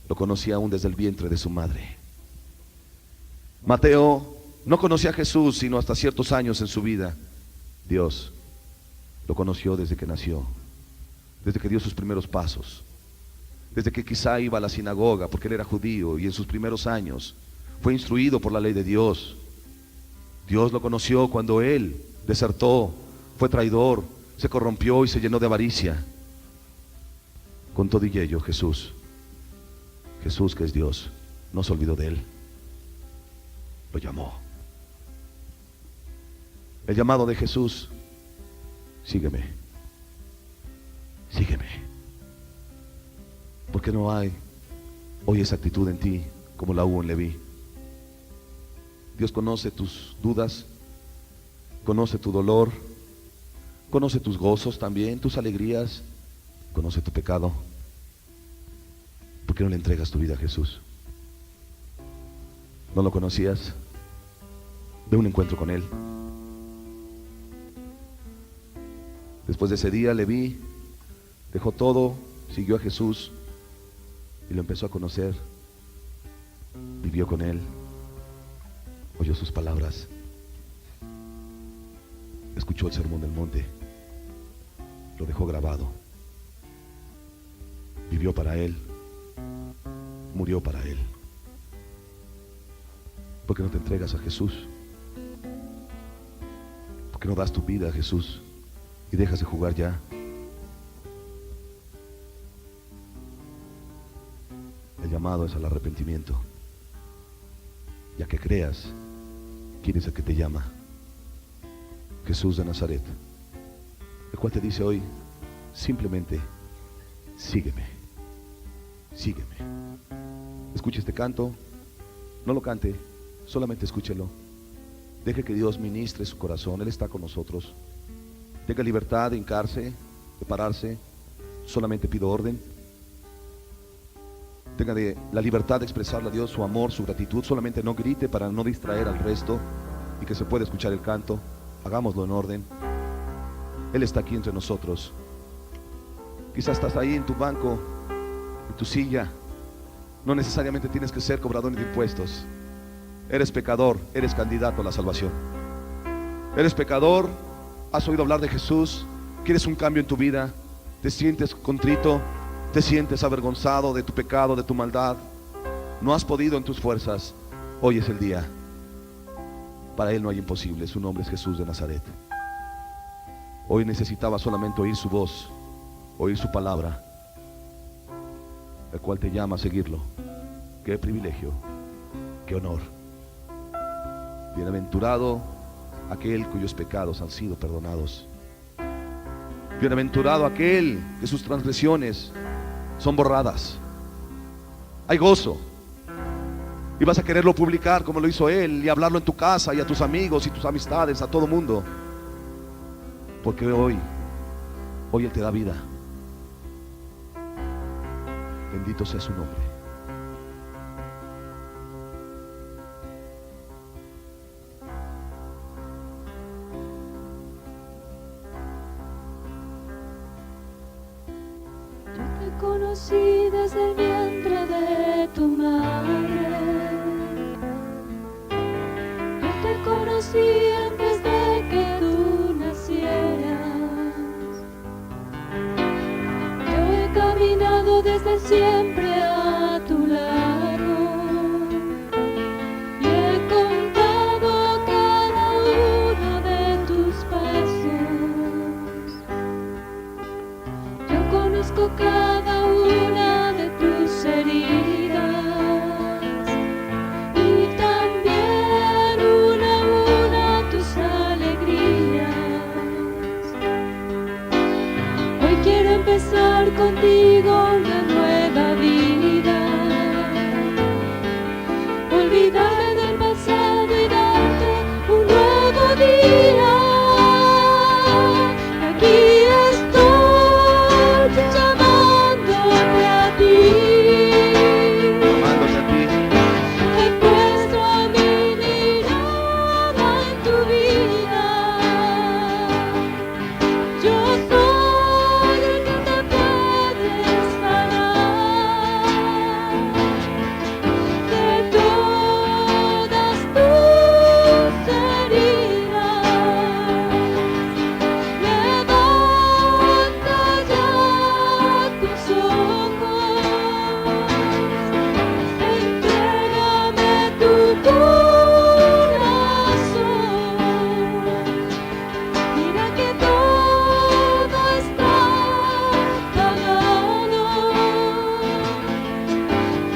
S1: lo conocía aún desde el vientre de su madre. Mateo no conocía a Jesús sino hasta ciertos años en su vida. Dios lo conoció desde que nació, desde que dio sus primeros pasos, desde que quizá iba a la sinagoga porque él era judío, y en sus primeros años fue instruido por la ley de Dios. Dios lo conoció cuando él desertó, fue traidor, se corrompió y se llenó de avaricia. Con todo y ello, Jesús, que es Dios, no se olvidó de él. Lo llamó. El llamado de Jesús: sígueme, sígueme. Porque no hay hoy esa actitud en ti como la hubo en Leví. Dios conoce tus dudas, conoce tu dolor, conoce tus gozos también, tus alegrías, conoce tu pecado. ¿Por qué no le entregas tu vida a Jesús? ¿No lo conocías? Ve un encuentro con él. Después de ese día, Leví dejó todo, siguió a Jesús y lo empezó a conocer. Vivió con él, oyó sus palabras, escuchó el sermón del monte, lo dejó grabado, vivió para él, murió para él. ¿Por qué no te entregas a Jesús? ¿Por qué no das tu vida a Jesús y dejas de jugar ya? El llamado es al arrepentimiento, ya que creas quién es el que te llama: Jesús de Nazaret, el cual te dice hoy simplemente: sígueme, sígueme. Escuche este canto, no lo cante, solamente escúchelo. Deje que Dios ministre su corazón. Él está con nosotros. Tenga libertad de hincarse, de pararse. Solamente pido orden. Tenga la libertad de expresarle a Dios su amor, su gratitud. Solamente no grite para no distraer al resto y que se pueda escuchar el canto. Hagámoslo en orden. Él está aquí entre nosotros. Quizás estás ahí en tu banco, en tu silla. No necesariamente tienes que ser cobrador de impuestos. Eres pecador, eres candidato a la salvación. Eres pecador, has oído hablar de Jesús, quieres un cambio en tu vida, te sientes contrito, te sientes avergonzado de tu pecado, de tu maldad, no has podido en tus fuerzas. Hoy es el día. Para Él no hay imposible. Su nombre es Jesús de Nazaret. Hoy necesitaba solamente oír su voz, oír su palabra, el cual te llama a seguirlo. Qué privilegio. qué honor. Bienaventurado aquel cuyos pecados han sido perdonados. Bienaventurado aquel que sus transgresiones son borradas. Hay gozo. Y vas a quererlo publicar como lo hizo él, y hablarlo en tu casa y a tus amigos y tus amistades, a todo mundo. Porque hoy él te da vida. Bendito sea su nombre.
S2: Conocí desde el vientre de tu madre. Yo te conocí antes de que tú nacieras. Yo he caminado desde siempre a tu lado y he contado cada uno de tus pasos. Yo conozco cada una de tus heridas y también una a una tus alegrías. Hoy quiero empezar contigo una nueva vida, olvidarme del pasado y darte un nuevo día. Aquí estoy llamándote a ti.
S1: Amándote a ti.
S2: He puesto a mi mirada en tu vida. Yo soy el que te puede sanar de todas tus heridas. Levanta ya tus ojos, entrégame tu corazón. Mira que todo está pagado,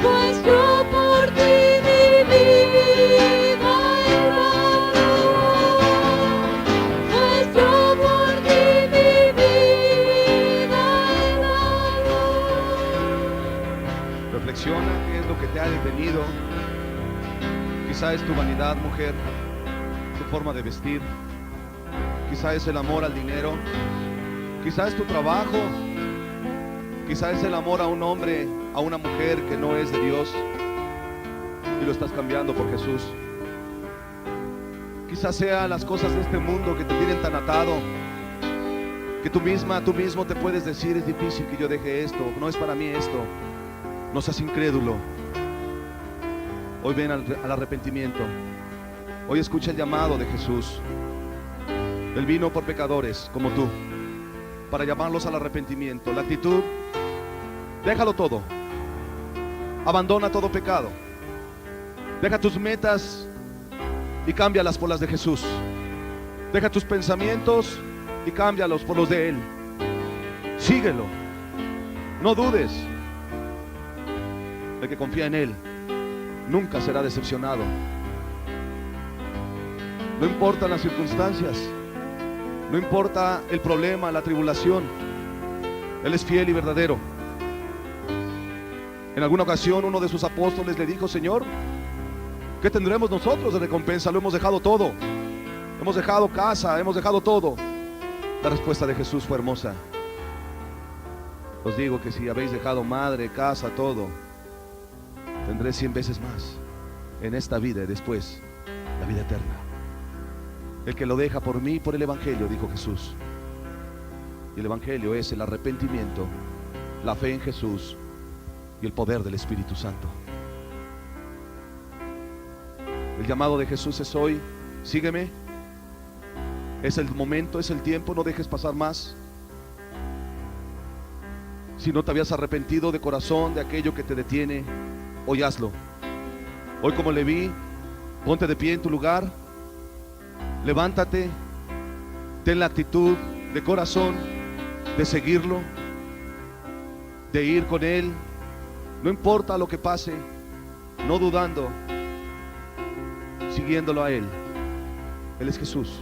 S2: pues yo por ti mi vida he dado, pues yo por ti mi vida he dado.
S1: Reflexiona qué es lo que te ha detenido. Quizá es tu vanidad, mujer, tu forma de vestir. Quizá es el amor al dinero. Quizá es tu trabajo. Quizá es el amor a un hombre, a una mujer que no es de Dios, y lo estás cambiando por Jesús. Quizá sea las cosas de este mundo que te tienen tan atado, que tú mismo te puedes decir: es difícil que yo deje esto, no es para mí esto. No seas incrédulo. Hoy ven al arrepentimiento. Hoy escucha el llamado de Jesús. Él vino por pecadores como tú, para llamarlos al arrepentimiento. La actitud: déjalo todo. Abandona todo pecado. Deja tus metas y cámbialas por las de Jesús. Deja tus pensamientos y cámbialos por los de Él. Síguelo. No dudes. El que confía en Él nunca será decepcionado. No importan las circunstancias, no importa el problema, la tribulación, Él es fiel y verdadero. En alguna ocasión uno de sus apóstoles le dijo: Señor, ¿qué tendremos nosotros de recompensa? Lo hemos dejado todo. Hemos dejado casa, hemos dejado todo. La respuesta de Jesús fue hermosa. Os digo que si habéis dejado madre, casa, todo, tendré 100 veces más en esta vida y después la vida eterna. El que lo deja por mí, por el Evangelio, dijo Jesús. Y el Evangelio es el arrepentimiento, la fe en Jesús y el poder del Espíritu Santo. El llamado de Jesús es hoy: sígueme. Es el momento, es el tiempo, no dejes pasar más. Si no te habías arrepentido de corazón de aquello que te detiene, hoy hazlo. Hoy, como Leví, ponte de pie en tu lugar, levántate, ten la actitud de corazón de seguirlo, de ir con Él, no importa lo que pase, no dudando, siguiéndolo a Él. Él es Jesús.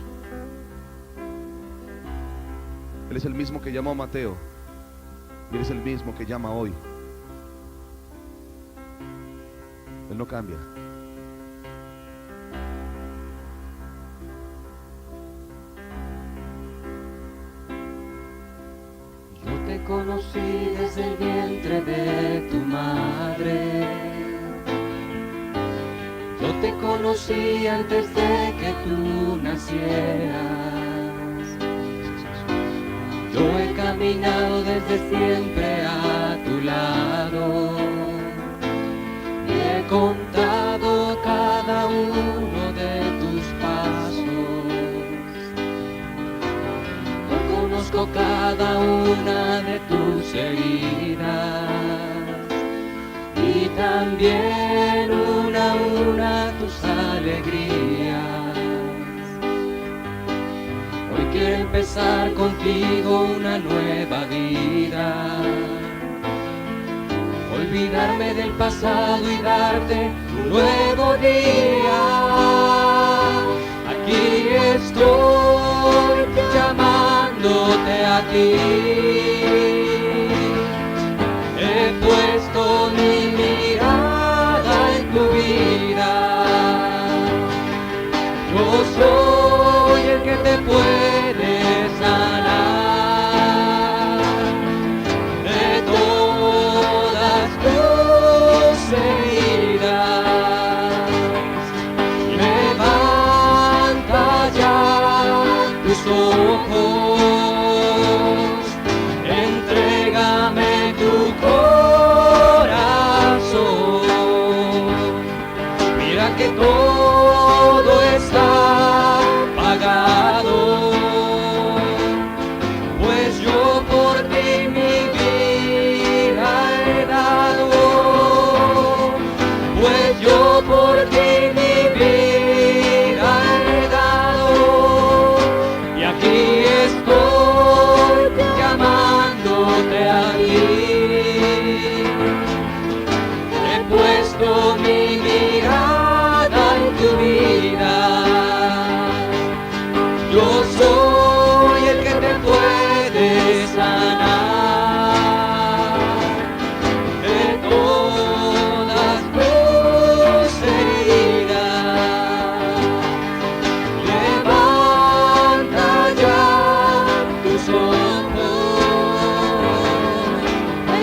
S1: Él es el mismo que llamó a Mateo. Y Él es el mismo que llama hoy. Él no cambia.
S3: Yo te conocí desde el vientre de tu madre. Yo te conocí antes de que tú nacieras. Yo he caminado desde siempre a tu lado y he contado cada uno de tus pasos. Yo conozco cada una de tus heridas y también una a una tus alegrías. Hoy quiero empezar contigo una nueva vida, olvidarme del pasado y darte un nuevo día. Aquí estoy llamándote a ti. He puesto mi mirada en tu vida. Yo soy el que te puede sanar de todas tus heridas. Levanta ya tus ojos, entrégame tu corazón. Mira que todo está pagado, pues yo por ti mi vida he dado, pues yo por ti mi vida he dado, y aquí estoy llamándote a ti. He puesto mi mirada en tu vida. Yo soy el que te puede sanar de todas tus heridas. Levanta ya tus ojos,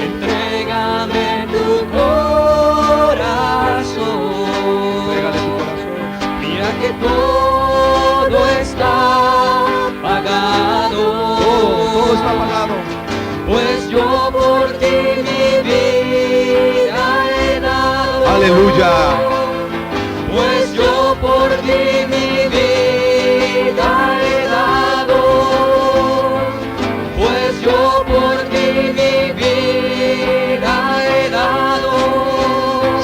S3: entrégame tu corazón.
S1: Entrégale tu corazón.
S3: Mira que todo está pagado.
S1: Todo está pagado.
S3: Pues yo por ti mi vida he dado.
S1: Aleluya.
S3: Pues yo por ti mi vida he dado. Pues yo por ti mi vida he dado.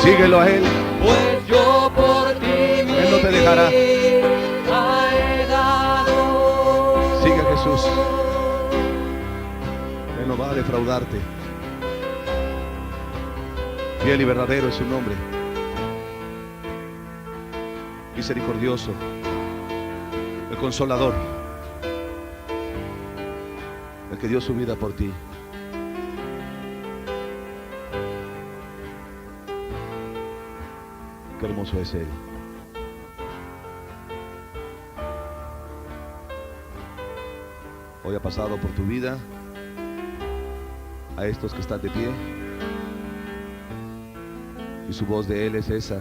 S1: Síguelo a Él.
S3: Pues yo por ti mi
S1: Él no te dejará.
S3: vida he dado.
S1: Sigue a Jesús. Él no va a defraudarte. Fiel y verdadero es su nombre. Misericordioso, el consolador, el que dio su vida por ti. Qué hermoso es Él. Hoy ha pasado por tu vida, a estos que están de pie, y su voz de Él es esa: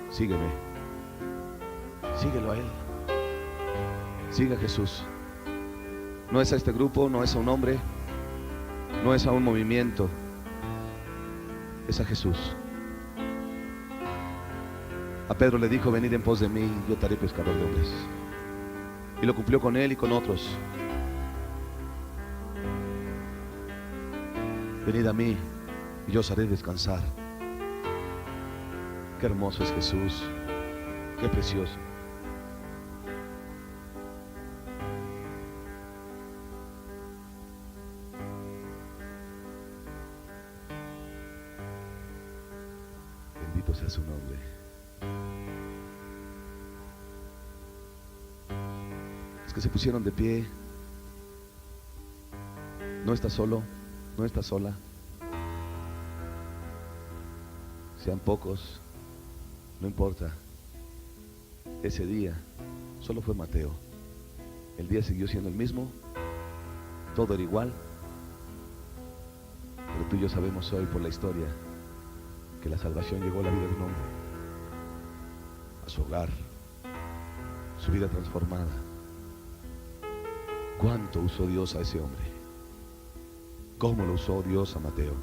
S1: sígueme. Síguelo a Él. Sigue a Jesús. No es a este grupo, no es a un hombre, no es a un movimiento, es a Jesús. A Pedro le dijo: venid en pos de mí, yo te haré pescador de hombres. Y lo cumplió con él y con otros. Venid a mí y yo os haré descansar. Qué hermoso es Jesús, qué precioso. Bendito sea su nombre. que se pusieron de pie. No estás solo, no estás sola. Sean pocos, no importa. Ese día solo fue Mateo. El día siguió siendo el mismo, todo era igual. Pero tú y yo sabemos hoy por la historia que la salvación llegó a la vida de un hombre, a su hogar, su vida transformada. ¿Cuánto usó Dios a ese hombre? ¿Cómo lo usó Dios a Mateo?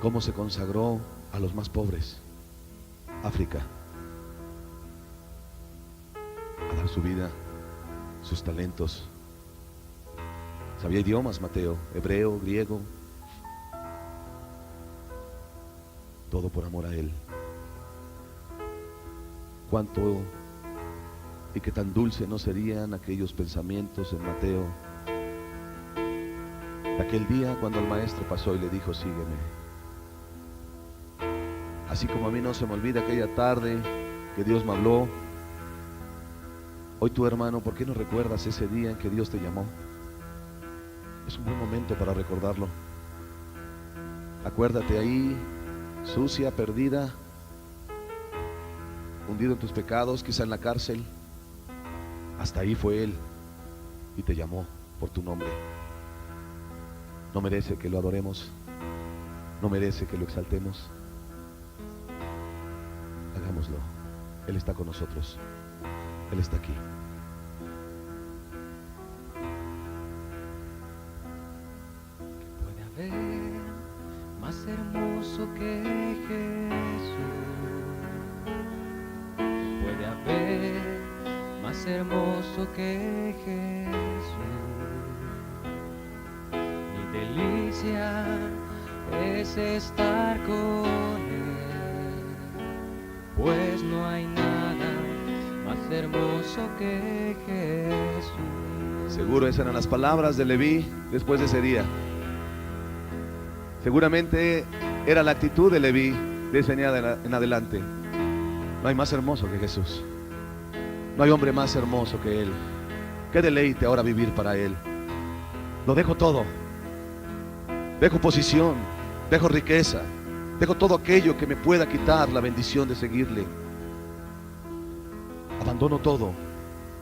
S1: ¿Cómo se consagró a los más pobres? África. A dar su vida, sus talentos. Sabía idiomas, Mateo, hebreo, griego. Todo por amor a Él. Cuánto y qué tan dulce no serían aquellos pensamientos en Mateo de aquel día cuando el maestro pasó y le dijo: sígueme. Así como a mí no se me olvida aquella tarde que Dios me habló, hoy tú, hermano, ¿por qué no recuerdas ese día en que Dios te llamó? Es un buen momento para recordarlo. Acuérdate ahí, sucia, perdida, hundido en tus pecados, quizá en la cárcel. Hasta ahí fue Él y te llamó por tu nombre. No merece que lo adoremos, no merece que lo exaltemos. Hagámoslo. Él está con nosotros, Él está aquí.
S3: ¿Qué puede haber más hermoso que Jesús? ¿Qué puede haber más hermoso que Jesús? Mi delicia es estar con Él, pues no hay nada más hermoso que Jesús.
S1: Seguro esas eran las palabras de Leví después de ese día. Seguramente era la actitud de Leví de ese día en adelante. No hay más hermoso que Jesús. No hay hombre más hermoso que Él. Qué deleite ahora vivir para Él. Lo dejo todo. Dejo posición, dejo riqueza, dejo todo aquello que me pueda quitar la bendición de seguirle. Abandono todo,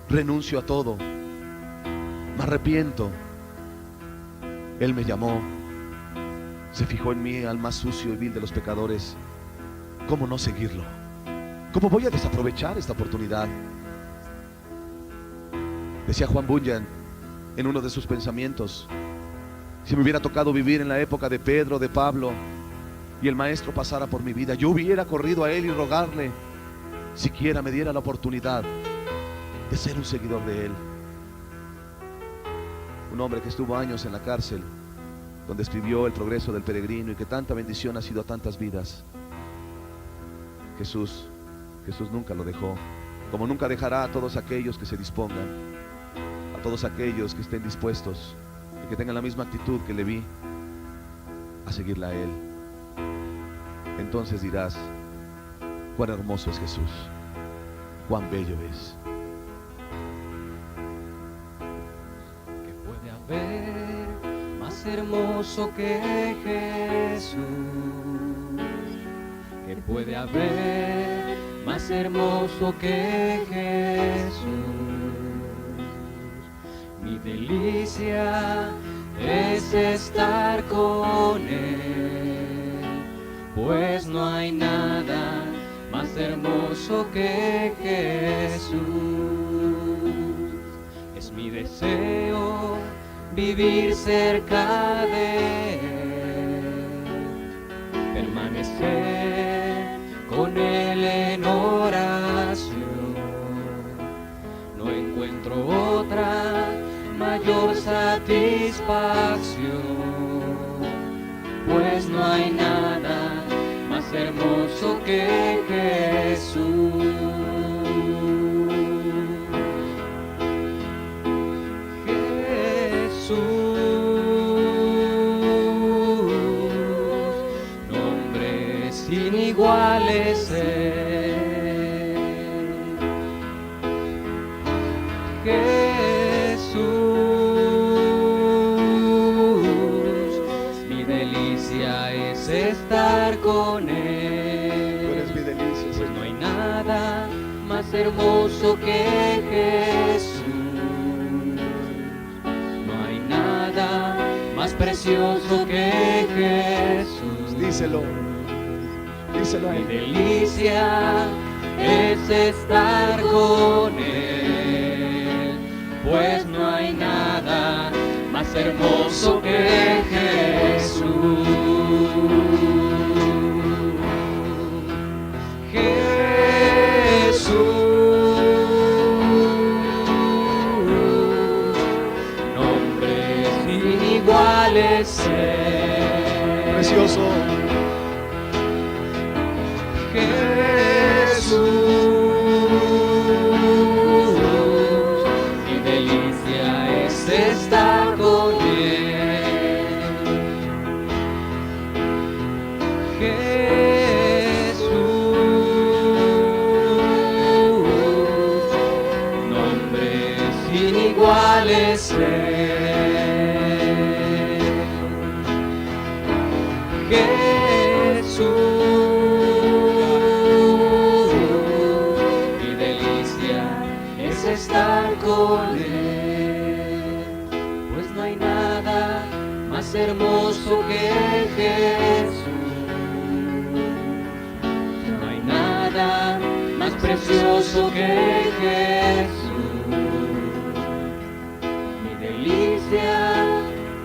S1: renuncio a todo, me arrepiento. Él me llamó, se fijó en mí, al más sucio y vil de los pecadores. ¿Cómo no seguirlo? ¿Cómo voy a desaprovechar esta oportunidad? Decía Juan Bunyan en uno de sus pensamientos: si me hubiera tocado vivir en la época de Pedro, de Pablo, y el maestro pasara por mi vida, yo hubiera corrido a él y rogarle siquiera me diera la oportunidad de ser un seguidor de él. Un hombre que estuvo años en la cárcel, donde escribió El progreso del peregrino, y que tanta bendición ha sido a tantas vidas. Jesús nunca lo dejó, como nunca dejará a todos aquellos que se dispongan, a todos aquellos que estén dispuestos y que tengan la misma actitud que Leví a seguirle a Él. Entonces dirás: cuán hermoso es Jesús, cuán bello es.
S3: ¿Qué puede haber más hermoso que Jesús? ¿Qué puede haber más hermoso que Jesús? Mi delicia es estar con Él, pues no hay nada más hermoso que Jesús. Es mi deseo vivir cerca de Él, permanecer con Él en oración. No encuentro otra mayor satisfacción, pues no hay nada más hermoso que Jesús. Jesús, nombre sin igual es Él. es estar con
S1: Tú
S3: Él.
S1: eres mi delicia,
S3: Pues no
S1: Señor.
S3: hay nada más hermoso que Jesús. No hay nada más precioso que Jesús.
S1: Díselo. Díselo a
S3: Mi
S1: Él.
S3: delicia es estar con Él, pues no hay nada más hermoso que Jesús. Jesús, nombre sin igual es Él.
S1: Precioso.
S3: Jesús, mi delicia es estar con Él. Jesús, nombre sin igual es Él. Estar con Él, pues no hay nada más hermoso que Jesús. No hay nada más precioso que Jesús. Mi delicia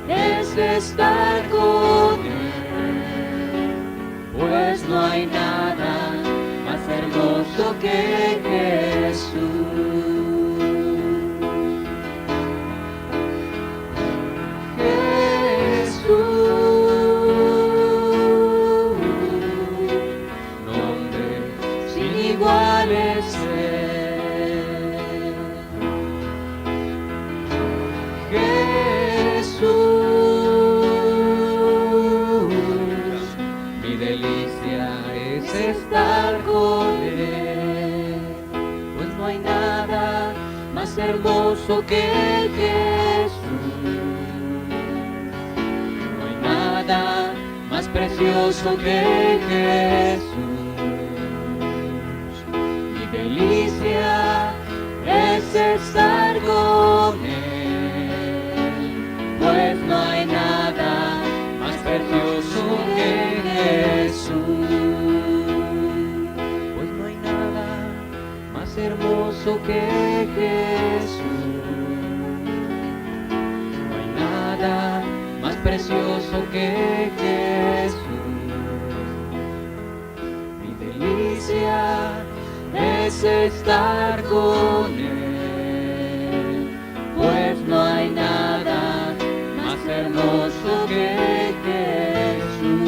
S3: es estar con Él, pues no hay nada más hermoso que Jesús. Estar con Él, pues no hay nada más hermoso que Jesús. No hay nada más precioso que Jesús. Mi delicia es estar con Él, pues no hay nada más precioso que Jesús. Hermoso que Jesús, no hay nada más precioso que Jesús. Mi delicia es estar con Él, pues no hay nada más hermoso que Jesús.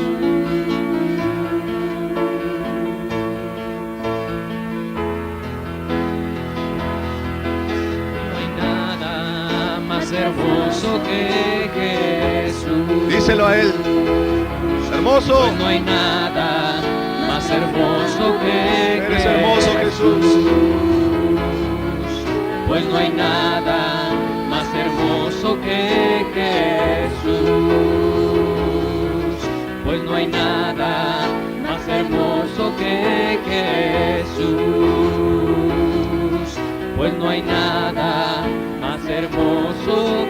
S3: Hermoso que Jesús.
S1: Díselo a Él. Hermoso.
S3: Pues no hay nada más hermoso que
S1: Eres hermoso, Jesús.
S3: Pues no hay nada más hermoso que Jesús. Pues no hay nada más hermoso que Jesús. Pues no hay nada más hermoso